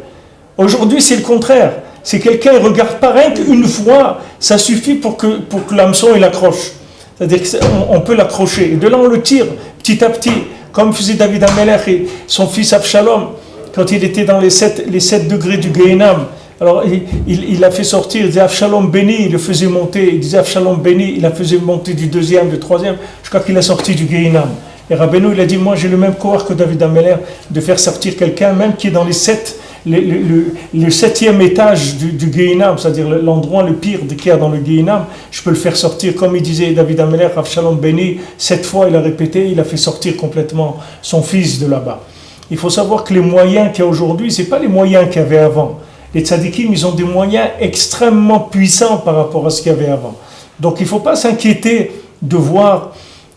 Aujourd'hui, c'est le contraire. Si quelqu'un ne regarde pas rien qu'une fois, ça suffit pour que l'hameçon il accroche. C'est-à-dire qu'on peut l'accrocher. Et de là, on le tire petit à petit, comme faisait David Amelech et son fils Avshalom, quand il était dans les 7 degrés du Gehinam. Alors, il l'a fait sortir, il disait Avshalom béni, il le faisait monter. Il disait Avshalom béni, il la faisait monter du 2e, du 3e, jusqu'à qu'il a sorti du Gehinam. Et Rabbeinu, il a dit, moi j'ai le même courage que David Amelech de faire sortir quelqu'un, même qui est dans le 7e étage du Gehinam, c'est-à-dire l'endroit le pire qu'il y a dans le Gehinam, je peux le faire sortir, comme il disait David Amelech, Avshalom béni, 7 fois il a répété, il a fait sortir complètement son fils de là-bas. Il faut savoir que les moyens qu'il y a aujourd'hui, ce n'est pas les moyens qu'il y avait avant. Les tzadikim, ils ont des moyens extrêmement puissants par rapport à ce qu'il y avait avant. Donc il ne faut pas s'inquiéter de voir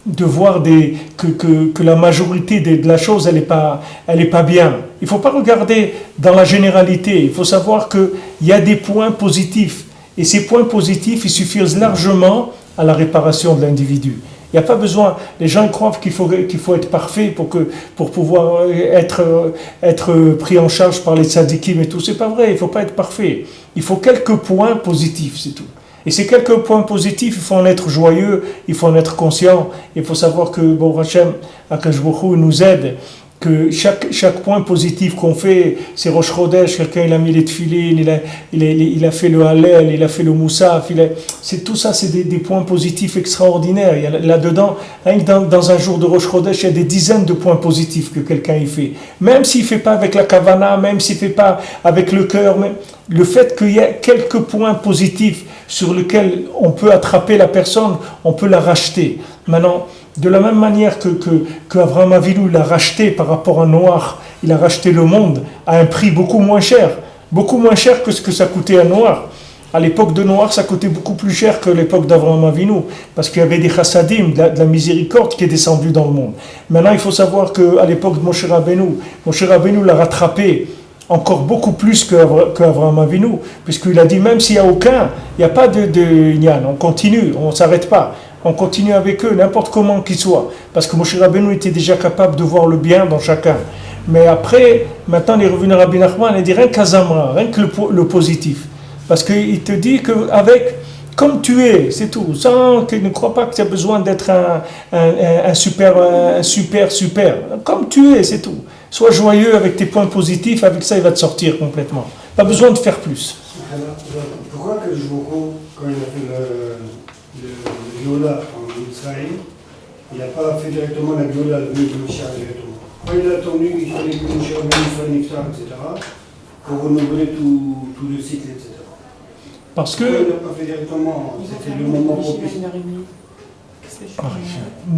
que la majorité de la chose, elle est pas bien. Il ne faut pas regarder dans la généralité. Il faut savoir qu'il y a des points positifs. Et ces points positifs, ils suffisent largement à la réparation de l'individu. Il n'y a pas besoin, les gens croient qu'il faut être parfait pour pouvoir être pris en charge par les tzadikim et tout. C'est pas vrai, il ne faut pas être parfait. Il faut quelques points positifs, c'est tout. Et ces quelques points positifs, il faut en être joyeux, il faut en être conscient. Il faut savoir que, bon, Hachem, Akash Baruch Hu nous aide, que chaque point positif qu'on fait, c'est Rosh Chodesh, quelqu'un il a mis les tefilines, il a fait le Hallel, il a fait le Moussaf, c'est tout ça, c'est des points positifs extraordinaires. Il y a là-dedans, rien que dans un jour de Rosh Chodesh, il y a des dizaines de points positifs que quelqu'un y fait. Même s'il ne fait pas avec la kavana, même s'il ne fait pas avec le cœur, mais le fait qu'il y ait quelques points positifs sur lesquels on peut attraper la personne, on peut la racheter. Maintenant, de la même manière que Avraham Avinu l'a racheté par rapport à Noach, il a racheté le monde à un prix beaucoup moins cher que ce que ça coûtait à Noach. À l'époque de Noach, ça coûtait beaucoup plus cher que l'époque d'Avraham Avinu, parce qu'il y avait des chassadim, de la miséricorde qui est descendue dans le monde. Maintenant, il faut savoir qu'à l'époque de Moshe Rabbeinu l'a rattrapé encore beaucoup plus qu'Avraham Avinu, puisqu'il a dit, même s'il n'y a il n'y a pas de Nyan, on continue, on ne s'arrête pas. On continue avec eux, n'importe comment qu'ils soient. Parce que Moshe Rabbeinu était déjà capable de voir le bien dans chacun. Mais après, maintenant, il est revenu à Rabbi Nachman, il dit rien qu'Azamra, rien que le positif. Parce qu'il te dit qu'avec, comme tu es, c'est tout. Sans qu'il ne croit pas que tu as besoin d'être un super. Comme tu es, c'est tout. Sois joyeux avec tes points positifs, avec ça, il va te sortir complètement. Pas besoin de faire plus. Alors, pourquoi que Jboko, quand il a fait le Gnola en Israël, il n'a pas fait directement la Gnola, le Mishar directement. Quand il a attendu, il fallait que le Mishar soit Niftar, etc., pour renouveler tout le cycle, etc. Parce que. Il n'a pas fait directement, c'était le moment propice. Une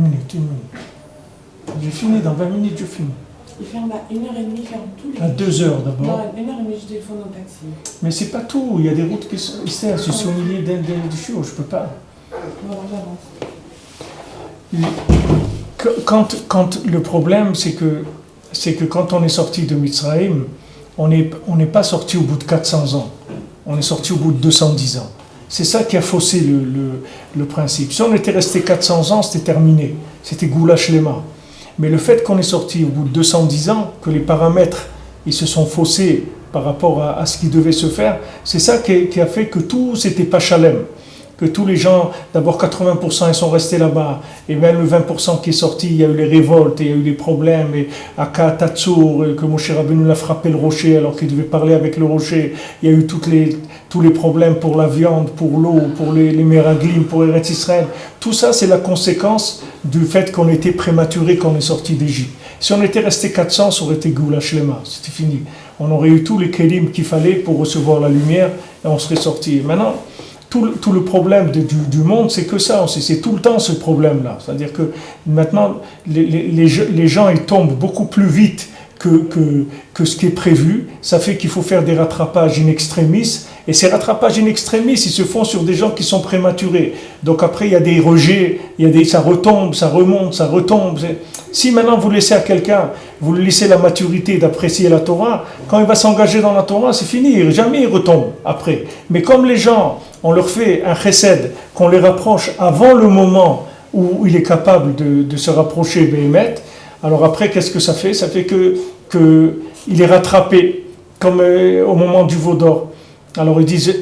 minute. J'ai fini, dans 20 minutes, je finis. Il ferme à 1h30, il ferme tous les... À 2h d'abord. Non, à 1h30, je téléphone au taxi. Mais c'est pas tout, il y a des routes qui sont... Je suis au milieu d'un show, je peux pas. Voilà, j'avance. Quand le problème, c'est que quand on est sorti de Mitzrayim, on n'est pas sorti au bout de 400 ans. On est sorti au bout de 210 ans. C'est ça qui a faussé le principe. Si on était resté 400 ans, c'était terminé. C'était Goula Shlema. Mais le fait qu'on est sorti au bout de 210 ans, que les paramètres ils se sont faussés par rapport à ce qui devait se faire. C'est ça qui a fait que tout c'était pas chalem. Que tous les gens, d'abord 80% ils sont restés là-bas, et même le 20% qui est sorti, il y a eu les révoltes, il y a eu les problèmes, et à Katatsour, que Moshe Rabbeinu l'a frappé le rocher alors qu'il devait parler avec le rocher, il y a eu tous les problèmes pour la viande, pour l'eau, pour les Meraglim, pour Eretz Israël. Tout ça c'est la conséquence du fait qu'on était prématuré quand on est sorti d'Égypte. Si on était resté 400, ça aurait été Goula Shlema, c'était fini. On aurait eu tous les kélim qu'il fallait pour recevoir la lumière, et on serait sorti. Maintenant, tout le problème du monde, c'est que ça, c'est tout le temps ce problème-là. C'est-à-dire que maintenant, les gens ils tombent beaucoup plus vite que ce qui est prévu. Ça fait qu'il faut faire des rattrapages in extremis. Et ces rattrapages in extremis, ils se font sur des gens qui sont prématurés. Donc après, il y a des rejets, ça retombe, ça remonte, ça retombe. Si maintenant vous laissez à quelqu'un, vous lui laissez la maturité d'apprécier la Torah, quand il va s'engager dans la Torah, c'est fini, jamais il retombe après. Mais comme les gens, on leur fait un chesed, qu'on les rapproche avant le moment où il est capable de se rapprocher Béhémet, alors après, qu'est-ce que ça fait? Ça fait qu'il est rattrapé, comme au moment du veau d'or. Alors ils disent,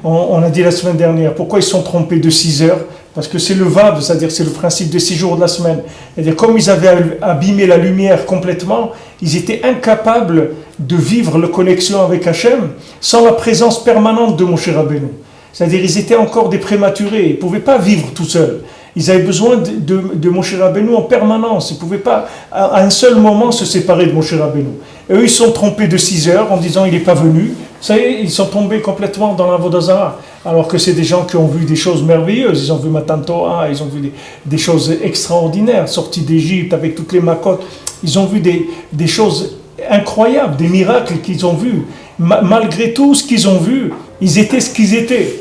on a dit la semaine dernière, pourquoi ils sont trompés de 6 heures? Parce que c'est le vav, c'est-à-dire c'est le principe des 6 jours de la semaine. C'est-à-dire comme ils avaient abîmé la lumière complètement, ils étaient incapables de vivre la connexion avec Hachem sans la présence permanente de Moshe Rabbeinu. C'est-à-dire ils étaient encore des prématurés, ils ne pouvaient pas vivre tout seuls. Ils avaient besoin de Moshe Rabbeinu en permanence. Ils ne pouvaient pas, à un seul moment, se séparer de Moshe Rabbeinu. Et eux, ils sont trompés de 6 heures en disant il n'est pas venu. Ça y est, ils sont tombés complètement dans la Vodazara. Alors que c'est des gens qui ont vu des choses merveilleuses. Ils ont vu Matan Torah, ils ont vu des choses extraordinaires, sortis d'Égypte avec toutes les makotes. Ils ont vu des choses incroyables, des miracles qu'ils ont vus. Malgré tout ce qu'ils ont vu, ils étaient ce qu'ils étaient.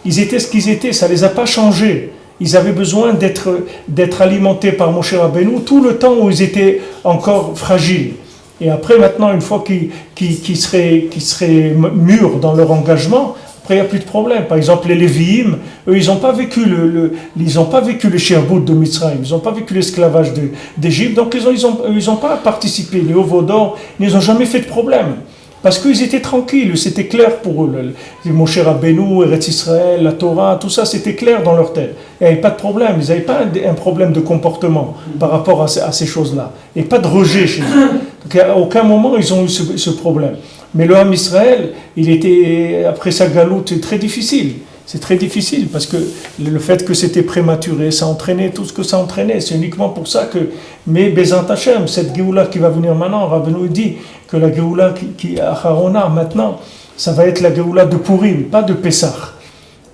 Ils étaient ce qu'ils étaient, ça ne les a pas changés. Ils avaient besoin d'être alimentés par Moshe Rabbeinu tout le temps où ils étaient encore fragiles. Et après, maintenant, une fois qu'ils seraient mûrs dans leur engagement, après, il n'y a plus de problème. Par exemple, les Lévi'im, eux, ils n'ont pas vécu le Sherbout de Mitzrayim, ils n'ont pas vécu l'esclavage d'Égypte, donc ils n'ont pas participé. Les Ovodor, ils n'ont jamais fait de problème. Parce qu'ils étaient tranquilles, c'était clair pour eux. Moshe Rabbeinu, Eretz Israël, la Torah, tout ça, c'était clair dans leur tête. Il n'y avait pas de problème, ils n'avaient pas un problème de comportement par rapport à ces choses-là. Et pas de rejet chez eux. Donc à aucun moment, ils ont eu ce problème. Mais le Ham Israël, il était, après sa galoute, c'est très difficile. C'est très difficile parce que le fait que c'était prématuré, ça entraînait tout ce que ça entraînait. C'est uniquement pour ça que, mais Bezant Hashem, cette Géoula qui va venir maintenant, Rabbeinu dit que la Géoula qui à Harona maintenant, ça va être la Géoula de Purim, pas de Pessah.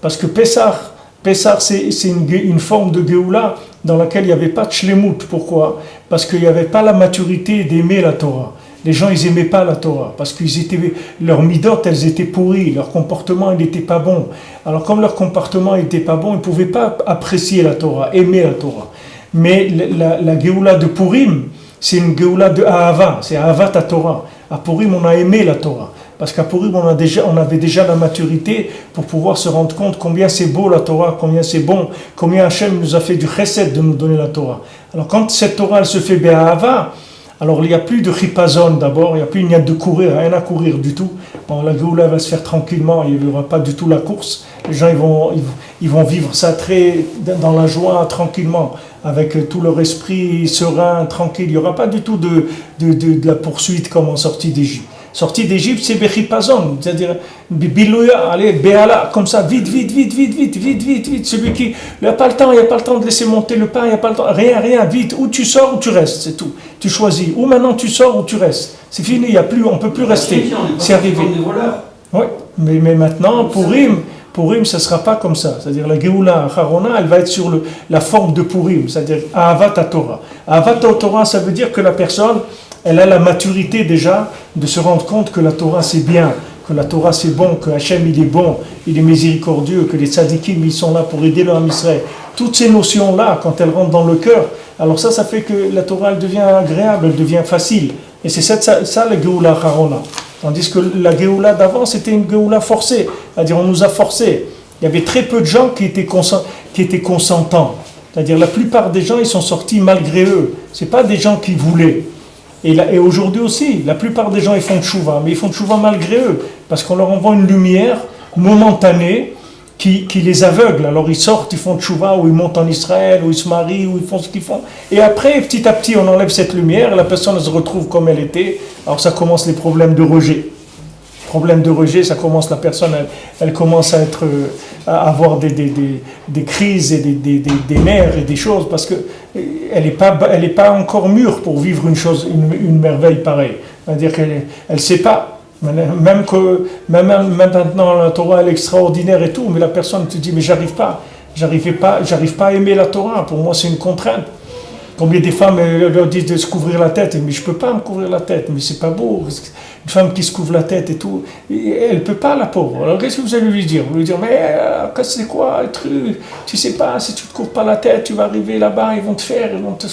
Parce que Pessah c'est une forme de Géoula dans laquelle il n'y avait pas de Shlemut. Pourquoi? Parce qu'il n'y avait pas la maturité d'aimer la Torah. Les gens, ils n'aimaient pas la Torah, parce que leurs midot, elles étaient pourries, leur comportement, il n'était pas bon. Alors, comme leur comportement n'était pas bon, ils ne pouvaient pas apprécier la Torah, aimer la Torah. Mais la Géoula de Purim, c'est une Géoula de Ahava, c'est Ahavat à Torah. À Purim, on a aimé la Torah, parce qu'à Purim, on avait déjà la maturité pour pouvoir se rendre compte combien c'est beau la Torah, combien c'est bon, combien Hachem nous a fait du chesed de nous donner la Torah. Alors, quand cette Torah, elle se fait Be'ahava, alors il n'y a plus de chipazon d'abord, il n'y a de courir, rien à courir du tout. Bon, la Géoula va se faire tranquillement, il n'y aura pas du tout la course. Les gens ils vont vivre ça très dans la joie, tranquillement, avec tout leur esprit serein, tranquille. Il n'y aura pas du tout de la poursuite comme en sortie d'Égypte. Sortie d'Égypte, c'est Bechipazon, c'est-à-dire Bilouya, allez, Béala, comme ça, vite. Celui qui n'a pas le temps, il n'y a pas le temps de laisser monter le pain, il n'y a pas le temps, rien, vite, ou tu sors ou tu restes, c'est tout. Tu choisis, ou maintenant tu sors ou tu restes. C'est fini, on ne peut plus rester. C'est arrivé. Oui, mais maintenant, Purim, ça ne sera pas comme ça. C'est-à-dire la Géoula Harona, elle va être sur la forme de Purim, c'est-à-dire Ahavat Torah. Ahavat Torah, ça veut dire que la personne, elle a la maturité déjà de se rendre compte que la Torah c'est bien, que la Torah c'est bon, que Hachem il est bon, il est miséricordieux, que les tzadikim ils sont là pour aider le Ham Israël. Toutes ces notions-là, quand elles rentrent dans le cœur, alors ça fait que la Torah elle devient agréable, elle devient facile. Et c'est ça la Géoula Harona. Tandis que la Géoula d'avant c'était une Géoula forcée, c'est-à-dire on nous a forcés. Il y avait très peu de gens qui étaient consentants. C'est-à-dire la plupart des gens ils sont sortis malgré eux. C'est pas des gens qui voulaient. Et aujourd'hui aussi, la plupart des gens ils font tchouva, mais ils font tchouva malgré eux, parce qu'on leur envoie une lumière momentanée qui les aveugle. Alors ils sortent, ils font tchouva, ou ils montent en Israël, ou ils se marient, ou ils font ce qu'ils font. Et après, petit à petit, on enlève cette lumière, et la personne se retrouve comme elle était. Alors ça commence les problèmes de rejet. Problème de rejet, ça commence, la personne, elle commence à avoir des crises et des nerfs et des choses, parce qu'elle n'est pas encore mûre pour vivre une merveille pareille. C'est-à-dire qu'elle ne sait pas. Même maintenant, la Torah elle est extraordinaire et tout, mais la personne te dit, mais j'arrive pas à aimer la Torah, pour moi c'est une contrainte. Combien des femmes leur disent de se couvrir la tête, mais je peux pas me couvrir la tête, mais c'est pas beau. Une femme qui se couvre la tête et tout, elle peut pas, la pauvre. Alors qu'est-ce que vous allez lui dire? Vous lui dire, mais c'est quoi le truc? Tu sais pas, si tu te couvres pas la tête, tu vas arriver là-bas, ils vont te faire, ils vont te...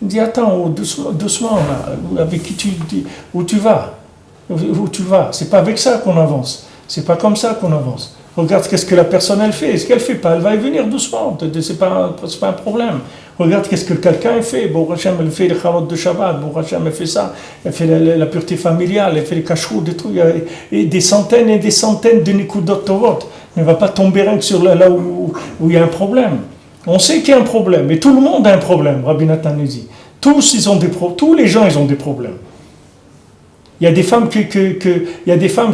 Il dit, attends, doucement là, avec qui où tu vas? Où tu vas? C'est pas avec ça qu'on avance. C'est pas comme ça qu'on avance. Regarde qu'est-ce que la personne elle fait. Ce qu'elle fait pas, elle va y venir doucement. C'est pas un problème. Regarde qu'est-ce que quelqu'un fait. Bon Hachem, elle fait les chalot de Shabbat. Bon Hachem, elle fait ça. Elle fait la pureté familiale. Elle fait les kashrou, des trucs. Et des centaines et des centaines de nikudot tovot. Elle ne va pas tomber rien que sur là où il y a un problème. On sait qu'il y a un problème. Et tout le monde a un problème. Rabbi Nathan nous dit. Tous les gens, ils ont des problèmes. Il y a des femmes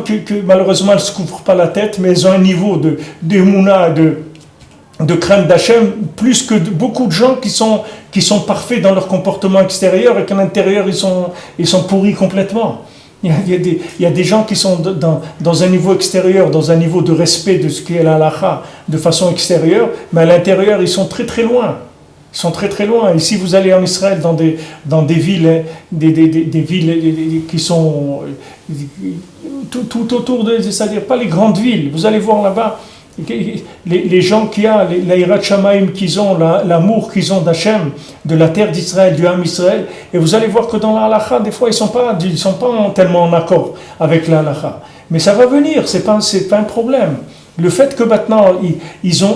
que malheureusement elles ne se couvrent pas la tête, mais elles ont un niveau d'émouna, de crainte d'Hachem, plus que beaucoup de gens qui sont parfaits dans leur comportement extérieur et qu'à l'intérieur ils sont pourris complètement. Il y a des gens qui sont dans un niveau extérieur, dans un niveau de respect de ce qu'est la halakha de façon extérieure, mais à l'intérieur ils sont très très loin. Ils sont très très loin. Et si vous allez en Israël dans des villes, des villes qui sont tout autour de, c'est-à-dire pas les grandes villes, vous allez voir là-bas les gens qui ont l'Aïrat Shamaim qu'ils ont, l'amour qu'ils ont d'Hachem, de la terre d'Israël, du Ham Israël, et vous allez voir que dans la halakha, des fois ils sont pas tellement en accord avec la halakha. Mais ça va venir, c'est pas un problème. Le fait que maintenant ils ont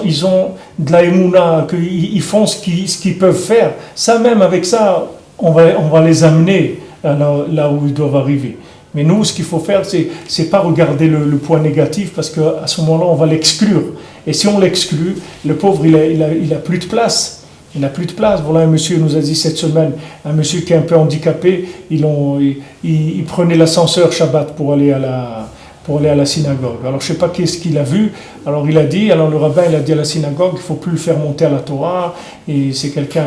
de la émouna, qu'ils font ce qu'ils peuvent faire, ça même avec ça, on va les amener là où ils doivent arriver. Mais nous, ce qu'il faut faire, c'est pas regarder le point négatif, parce qu'à ce moment-là, on va l'exclure. Et si on l'exclut, le pauvre, il a plus de place. Il n'a plus de place. Voilà, un monsieur nous a dit cette semaine, un monsieur qui est un peu handicapé, il prenait l'ascenseur Shabbat pour aller à la synagogue. Alors je ne sais pas qu'est-ce qu'il a vu. Alors le rabbin il a dit à la synagogue, il ne faut plus le faire monter à la Torah. Et c'est quelqu'un,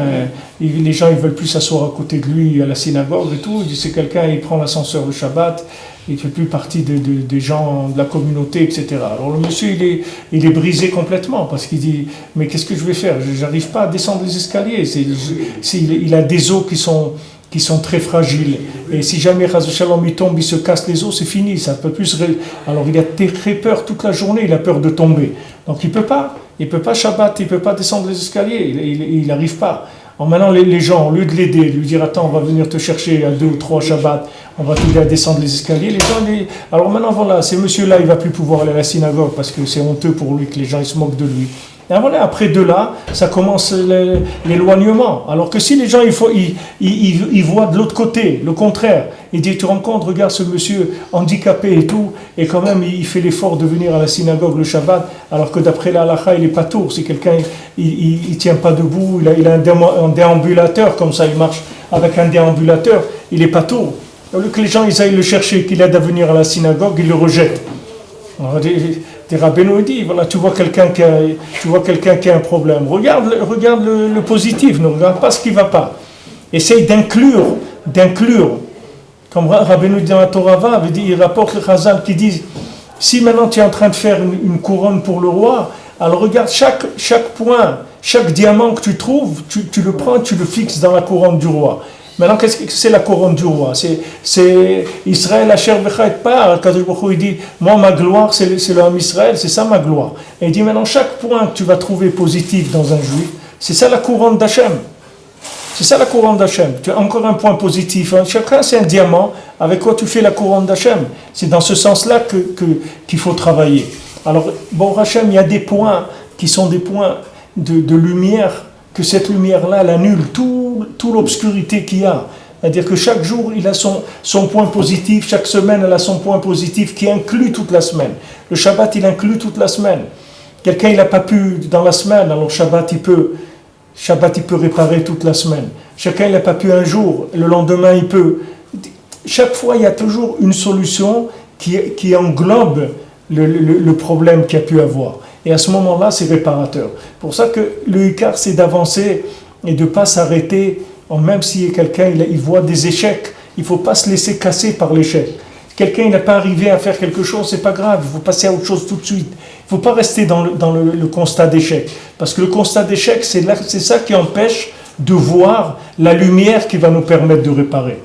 les gens ils veulent plus s'asseoir à côté de lui à la synagogue et tout. Il dit c'est quelqu'un, il prend l'ascenseur le Shabbat, il ne fait plus partie des gens de la communauté, etc. Alors le monsieur il est brisé complètement parce qu'il dit mais qu'est-ce que je vais faire? Je n'arrive pas à descendre les escaliers. Il a des os qui sont très fragiles. Et si jamais Chas v'Shalom il tombe, il se casse les os, c'est fini. Ça peut plus. Alors il a très peur toute la journée, il a peur de tomber. Donc il peut pas Shabbat, il peut pas descendre les escaliers, il n'arrive pas. Alors maintenant les gens, au lieu de l'aider, lui dire attends, on va venir te chercher à 2 ou 3 Shabbat, on va t'aider à descendre les escaliers. Les gens, alors maintenant voilà, ces monsieur-là, il va plus pouvoir aller à la synagogue parce que c'est honteux pour lui que les gens ils se moquent de lui. Et voilà, après de là, ça commence l'éloignement. Alors que si les gens ils voient de l'autre côté, le contraire, ils disent tu rencontres, regarde ce monsieur handicapé et tout, et quand même il fait l'effort de venir à la synagogue le Shabbat, alors que d'après la halakha il est pas tour. Si quelqu'un il tient pas debout, il a un déambulateur comme ça, il marche avec un déambulateur, il est pas tour. Au lieu que les gens ils aillent le chercher, qu'il aide à venir à la synagogue, ils le rejettent. Alors, des rabbins dit, voilà, tu vois quelqu'un qui a un problème. Regarde le positif, ne regarde pas ce qui ne va pas. Essaye d'inclure. Comme Rabbeinu dit dans la Torah, il rapporte le Chazal qui dit, si maintenant tu es en train de faire une couronne pour le roi, alors regarde chaque point, chaque diamant que tu trouves, tu le prends, tu le fixes dans la couronne du roi. Maintenant, qu'est-ce que c'est la couronne du roi? C'est Israël, Asher Vechait Par. Kadosh Baruch Hu, il dit, moi, ma gloire, c'est le Ham Israël, c'est ça ma gloire. Et il dit, maintenant, chaque point que tu vas trouver positif dans un juif, c'est ça la couronne d'Hachem. C'est ça la couronne d'Hachem. Tu as encore un point positif. Chacun, c'est un diamant avec quoi tu fais la couronne d'Hachem. C'est dans ce sens-là qu'il faut travailler. Alors, bon, Hachem, il y a des points qui sont des points de lumière, que cette lumière-là, elle annule toute l'obscurité qu'il y a. C'est-à-dire que chaque jour, il a son point positif, chaque semaine, elle a son point positif qui inclut toute la semaine. Le Shabbat, il inclut toute la semaine. Quelqu'un, il n'a pas pu dans la semaine, alors Shabbat, il peut réparer toute la semaine. Chacun, il n'a pas pu un jour, le lendemain, il peut. Chaque fois, il y a toujours une solution qui englobe le problème qu'il a pu avoir. Et à ce moment-là, c'est réparateur. Pour ça que le Ikar, c'est d'avancer et de ne pas s'arrêter, même si quelqu'un il voit des échecs, il ne faut pas se laisser casser par l'échec. Quelqu'un il n'est pas arrivé à faire quelque chose, c'est pas grave, il faut passer à autre chose tout de suite. Il ne faut pas rester dans le constat d'échec. Parce que le constat d'échec, c'est ça qui empêche de voir la lumière qui va nous permettre de réparer.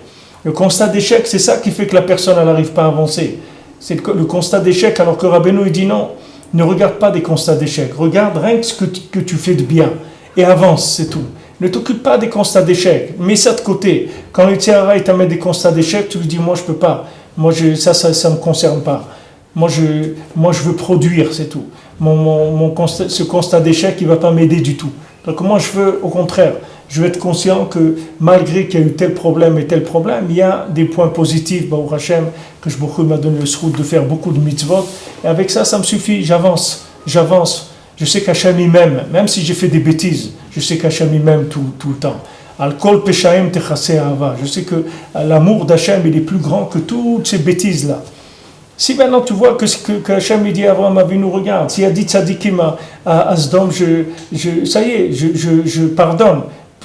Le constat d'échec, c'est ça qui fait que la personne n'arrive pas à avancer. C'est le constat d'échec, alors que Rabbeinu il dit non, ne regarde pas des constats d'échec, regarde rien que ce que tu fais de bien et avance, c'est tout. Ne t'occupe pas des constats d'échec, mets ça de côté. Quand le Tzahara il t'amène des constats d'échec, tu lui dis moi je peux pas, moi ça me concerne pas. Moi je veux produire, c'est tout. Ce constat d'échec il va pas m'aider du tout. Donc moi je veux au contraire, je veux être conscient que malgré qu'il y a eu tel problème et tel problème, il y a des points positifs, Baruch Hashem, que je m'a donné le srout de faire beaucoup de mitzvot, et avec ça me suffit, j'avance. Je sais qu'Hachem il m'aime, même si j'ai fait des bêtises, je sais qu'Hachem il m'aime tout le temps. Al-Kol Peshaim Techaseh Ahava. Je sais que l'amour d'Hachem il est plus grand que toutes ces bêtises-là. Si maintenant tu vois que Hachem il dit à Abraham Avinu, regarde, s'il a dit tzadikim à Sdom, ça y est, je pardonne.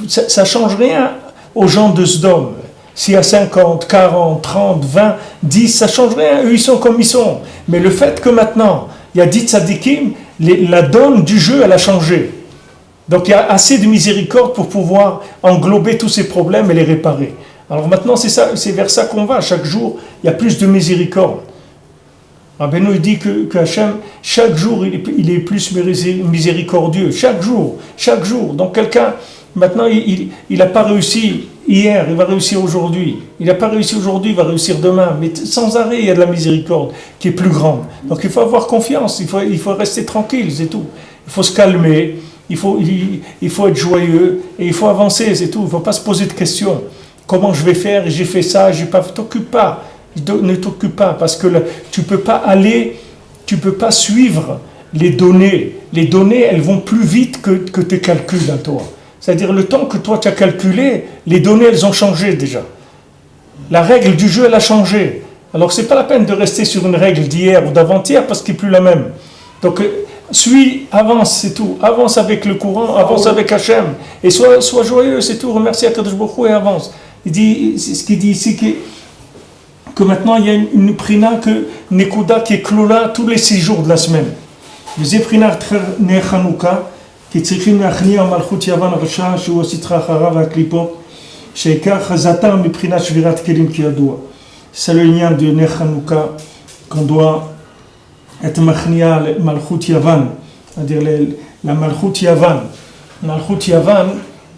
Ça ne change rien aux gens de Sdom. S'il y a 50, 40, 30, 20, 10, ça ne change rien. Eux, ils sont comme ils sont. Mais le fait que maintenant, il y a 10 tzadikim, la donne du jeu, elle a changé. Donc il y a assez de miséricorde pour pouvoir englober tous ces problèmes et les réparer. Alors maintenant, c'est vers ça qu'on va. Chaque jour, il y a plus de miséricorde. Rabbeinu dit que Hachem, chaque jour, il est plus miséricordieux. Chaque jour. Donc quelqu'un, maintenant, il n'a pas réussi hier, il va réussir aujourd'hui. Il n'a pas réussi aujourd'hui, il va réussir demain. Mais sans arrêt, il y a de la miséricorde qui est plus grande. Donc il faut avoir confiance, il faut rester tranquille, c'est tout. Il faut se calmer, il faut être joyeux et il faut avancer, c'est tout. Il ne faut pas se poser de questions. Comment je vais faire? J'ai fait ça, j'ai pas. T'occupe pas. Ne t'occupe pas parce que tu peux pas suivre les données. Les données, elles vont plus vite que tes calculs à toi. C'est-à-dire le temps que toi tu as calculé, les données elles ont changé déjà. La règle du jeu elle a changé. Alors c'est pas la peine de rester sur une règle d'hier ou d'avant-hier parce qu'elle n'est plus la même. Donc avance, c'est tout. Avance avec le courant, avance avec Hachem et sois joyeux, c'est tout. Remercie Akadosh Baruch Hu et avance. Il dit ce qu'il dit ici que maintenant il y a une prina que Nekuda qui est clola tous les 6 jours de la semaine. Les prina ne Chanukah כי צריכים להכניע מלכות יוון הרשע שהוא הסטרה אחריו והקליפות שעיקר חזתם מבחינת שבירת כלים כידוע. C'est le lien de Ner Hanouka qu'on doit être מכניע למלכות יוון, c'est-à-dire la מלכות יוון. מלכות יוון,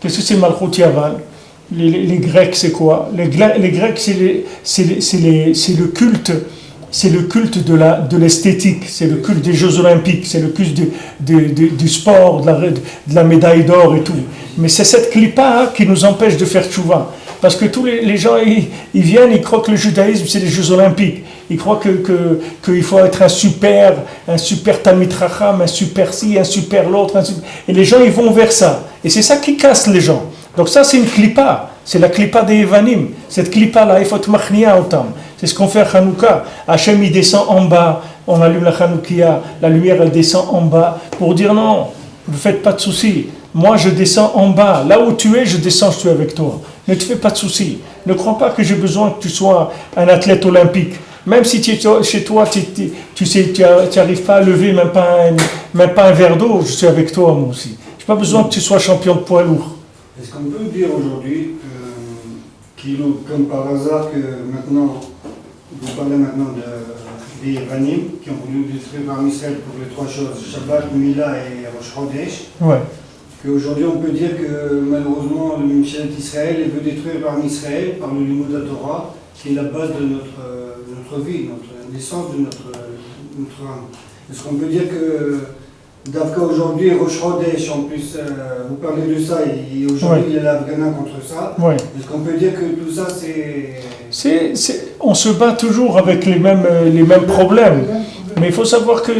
qu'est-ce que c'est מלכות יוון? Les Grecs c'est quoi? Les Grecs c'est le culte. C'est le culte de l'esthétique, c'est le culte des Jeux Olympiques, c'est le culte du sport, de la médaille d'or et tout. Mais c'est cette clipa qui nous empêche de faire tchouva. Parce que tous les gens, ils viennent, ils croient que le judaïsme, c'est les Jeux Olympiques. Ils croient qu'il faut être un super Talmid Chacham, un super ci, un super l'autre. Et les gens, ils vont vers ça. Et c'est ça qui casse les gens. Donc ça, c'est une clipa. C'est la clipa des Evanim. Cette clipa-là, il faut te machnia autam. C'est ce qu'on fait à Hanouka. Hachem, il descend en bas. On allume la Hanoukia. La lumière, elle descend en bas. Pour dire non, ne faites pas de soucis. Moi, je descends en bas. Là où tu es, je descends, je suis avec toi. Ne te fais pas de soucis. Ne crois pas que j'ai besoin que tu sois un athlète olympique. Même si tu es chez toi, tu n'arrives pas à lever même pas un verre d'eau, je suis avec toi, moi aussi. Je n'ai pas besoin que tu sois champion de poids lourd. Est-ce qu'on peut dire aujourd'hui, comme par hasard, que maintenant, vous parlez maintenant des Yavanim qui ont voulu détruire par Israël pour les 3 choses, Shabbat, Mila et Rosh Chodesh. Ouais. Qu'aujourd'hui on peut dire que malheureusement le Mimchelet Israël veut détruire par Israël, par le Limud Torah, qui est la base de notre vie, notre naissance, de notre âme. Est-ce qu'on peut dire que Davka aujourd'hui, Rosh Chodesh, en plus, vous parlez de ça, et aujourd'hui il y a l'Afghana contre ça. Ouais. Est-ce qu'on peut dire que tout ça On se bat toujours avec les mêmes problèmes. Mais il faut savoir que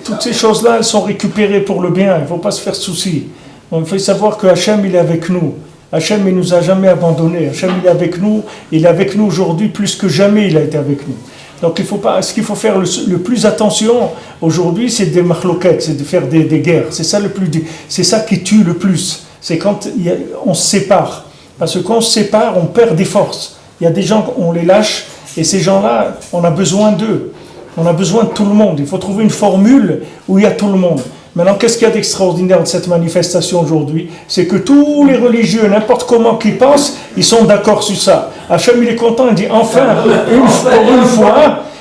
toutes ces choses-là, elles sont récupérées pour le bien. Il ne faut pas se faire souci. Donc, il faut savoir que Hachem, il est avec nous. Hachem, il ne nous a jamais abandonnés. Hachem, il est avec nous. Il est avec nous aujourd'hui plus que jamais, il a été avec nous. Donc, ce qu'il faut faire le plus attention aujourd'hui, c'est des mahloquettes, c'est de faire des guerres. C'est ça qui tue le plus. C'est quand on se sépare. Parce que quand on se sépare, on perd des forces. Il y a des gens, on les lâche, et ces gens-là, on a besoin d'eux. On a besoin de tout le monde. Il faut trouver une formule où il y a tout le monde. Maintenant, qu'est-ce qu'il y a d'extraordinaire de cette manifestation aujourd'hui? C'est que tous les religieux, n'importe comment qu'ils pensent, ils sont d'accord sur ça. Hachem, il est content, il dit, enfin,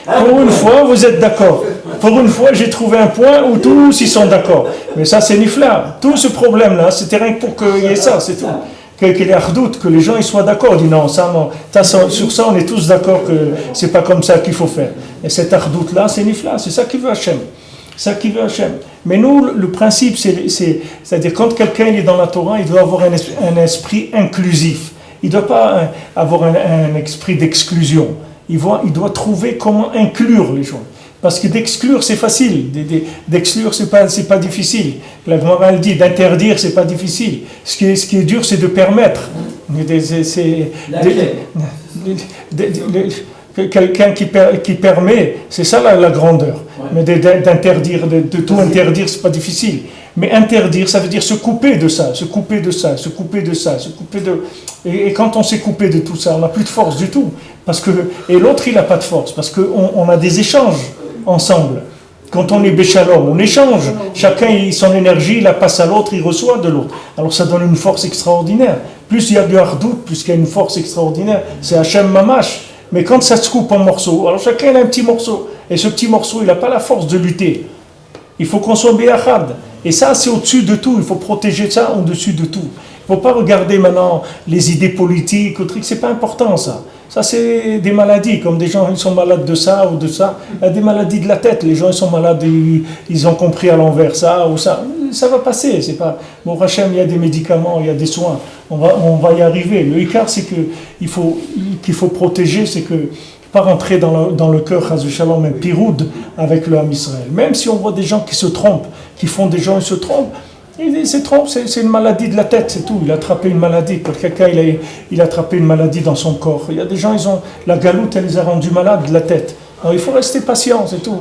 pour une fois, vous êtes d'accord. Pour une fois, j'ai trouvé un point où tous ils sont d'accord. Mais ça, c'est nifla. Tout ce problème-là, c'était rien que pour qu'il y ait ça, c'est tout. Qu'il y ait ardoute, que les gens ils soient d'accord. On dit non, ça, non. Sur ça, on est tous d'accord que c'est pas comme ça qu'il faut faire. Et cette ardoute-là, c'est nifla. C'est ça qui veut Hachem. C'est ça qui veut Hachem. Mais nous, le principe, c'est-à-dire quand quelqu'un est dans la Torah, il doit avoir un esprit inclusif. Il ne doit pas avoir un esprit d'exclusion. Il doit trouver comment inclure les gens. Parce que d'exclure, c'est facile. D'exclure, c'est pas difficile. La Gemara elle dit d'interdire, c'est pas difficile. Ce qui est dur, c'est de permettre. Quelqu'un qui permet, c'est ça la grandeur. Mais d'interdire, de tout interdire, c'est pas difficile. Mais interdire, ça veut dire se couper de ça, se couper de ça, se couper de ça, se couper de... Et quand on s'est coupé de tout ça, on n'a plus de force du tout. Et l'autre, il n'a pas de force, parce qu'on a des échanges ensemble. Quand on est béchalom, on échange. Chacun, son énergie, il la passe à l'autre, il reçoit de l'autre. Alors ça donne une force extraordinaire. Plus il y a du hardout, plus il y a une force extraordinaire. C'est Hachem Mamash. Mais quand ça se coupe en morceaux, alors chacun a un petit morceau. Et ce petit morceau, il n'a pas la force de lutter. Il faut qu'on soit béachad. Et ça, c'est au-dessus de tout. Il faut protéger ça au-dessus de tout. Il ne faut pas regarder maintenant les idées politiques, c'est pas important ça. Ça, c'est des maladies, comme des gens ils sont malades de ça ou de ça. Il y a des maladies de la tête, les gens ils sont malades, ils ont compris à l'envers ça ou ça. Ça va passer, c'est pas... Bon, Hachem, il y a des médicaments, il y a des soins, on va y arriver. Le écart, c'est qu'il faut protéger, c'est que pas rentrer dans le cœur, Chas v'Shalom, un piroud avec le Ham Israël. Même si on voit des gens qui se trompent, qui font des gens, ils se trompent, c'est une maladie de la tête, c'est tout. Il a attrapé une maladie. Quand quelqu'un il a attrapé une maladie dans son corps, il y a des gens, la galoute, elle les a rendus malades de la tête. Alors il faut rester patient, c'est tout.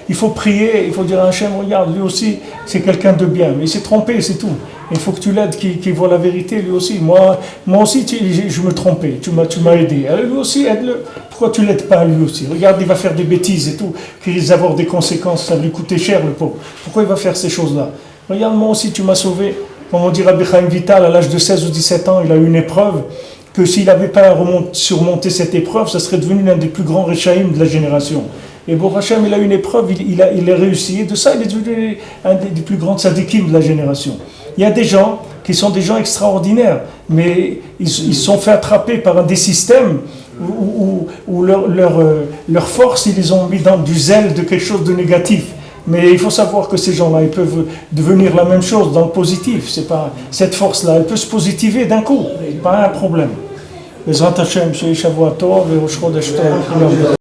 Il faut prier, il faut dire à Hachem, regarde, lui aussi, c'est quelqu'un de bien. Mais il s'est trompé, c'est tout. Il faut que tu l'aides, qu'il voit la vérité, lui aussi. Moi aussi, je me trompais, tu m'as aidé. Alors, lui aussi, aide-le. Pourquoi tu l'aides pas, lui aussi? Regarde, il va faire des bêtises et tout, qui risquent d'avoir des conséquences, ça va lui coûter cher, le pauvre. Pourquoi il va faire ces choses-là? Regarde, moi aussi, tu m'as sauvé. Comme on dit Rabbi Chaim Vital, à l'âge de 16 ou 17 ans, il a eu une épreuve, que s'il n'avait pas surmonté cette épreuve, ça serait devenu l'un des plus grands Rechaïm de la génération. Et Baruch Hashem, il a eu une épreuve, il a réussi, et de ça, il est devenu un des plus grands tzadikim de la génération. Il y a des gens qui sont des gens extraordinaires, mais ils sont fait attraper par des systèmes où leur force, ils les ont mis dans du zèle de quelque chose de négatif. Mais il faut savoir que ces gens-là, ils peuvent devenir la même chose dans le positif. C'est pas, cette force-là, elle peut se positiver d'un coup. Pas un problème. Bezrat Hashem, Shavuot Tov et Rosh Chodesh Tov.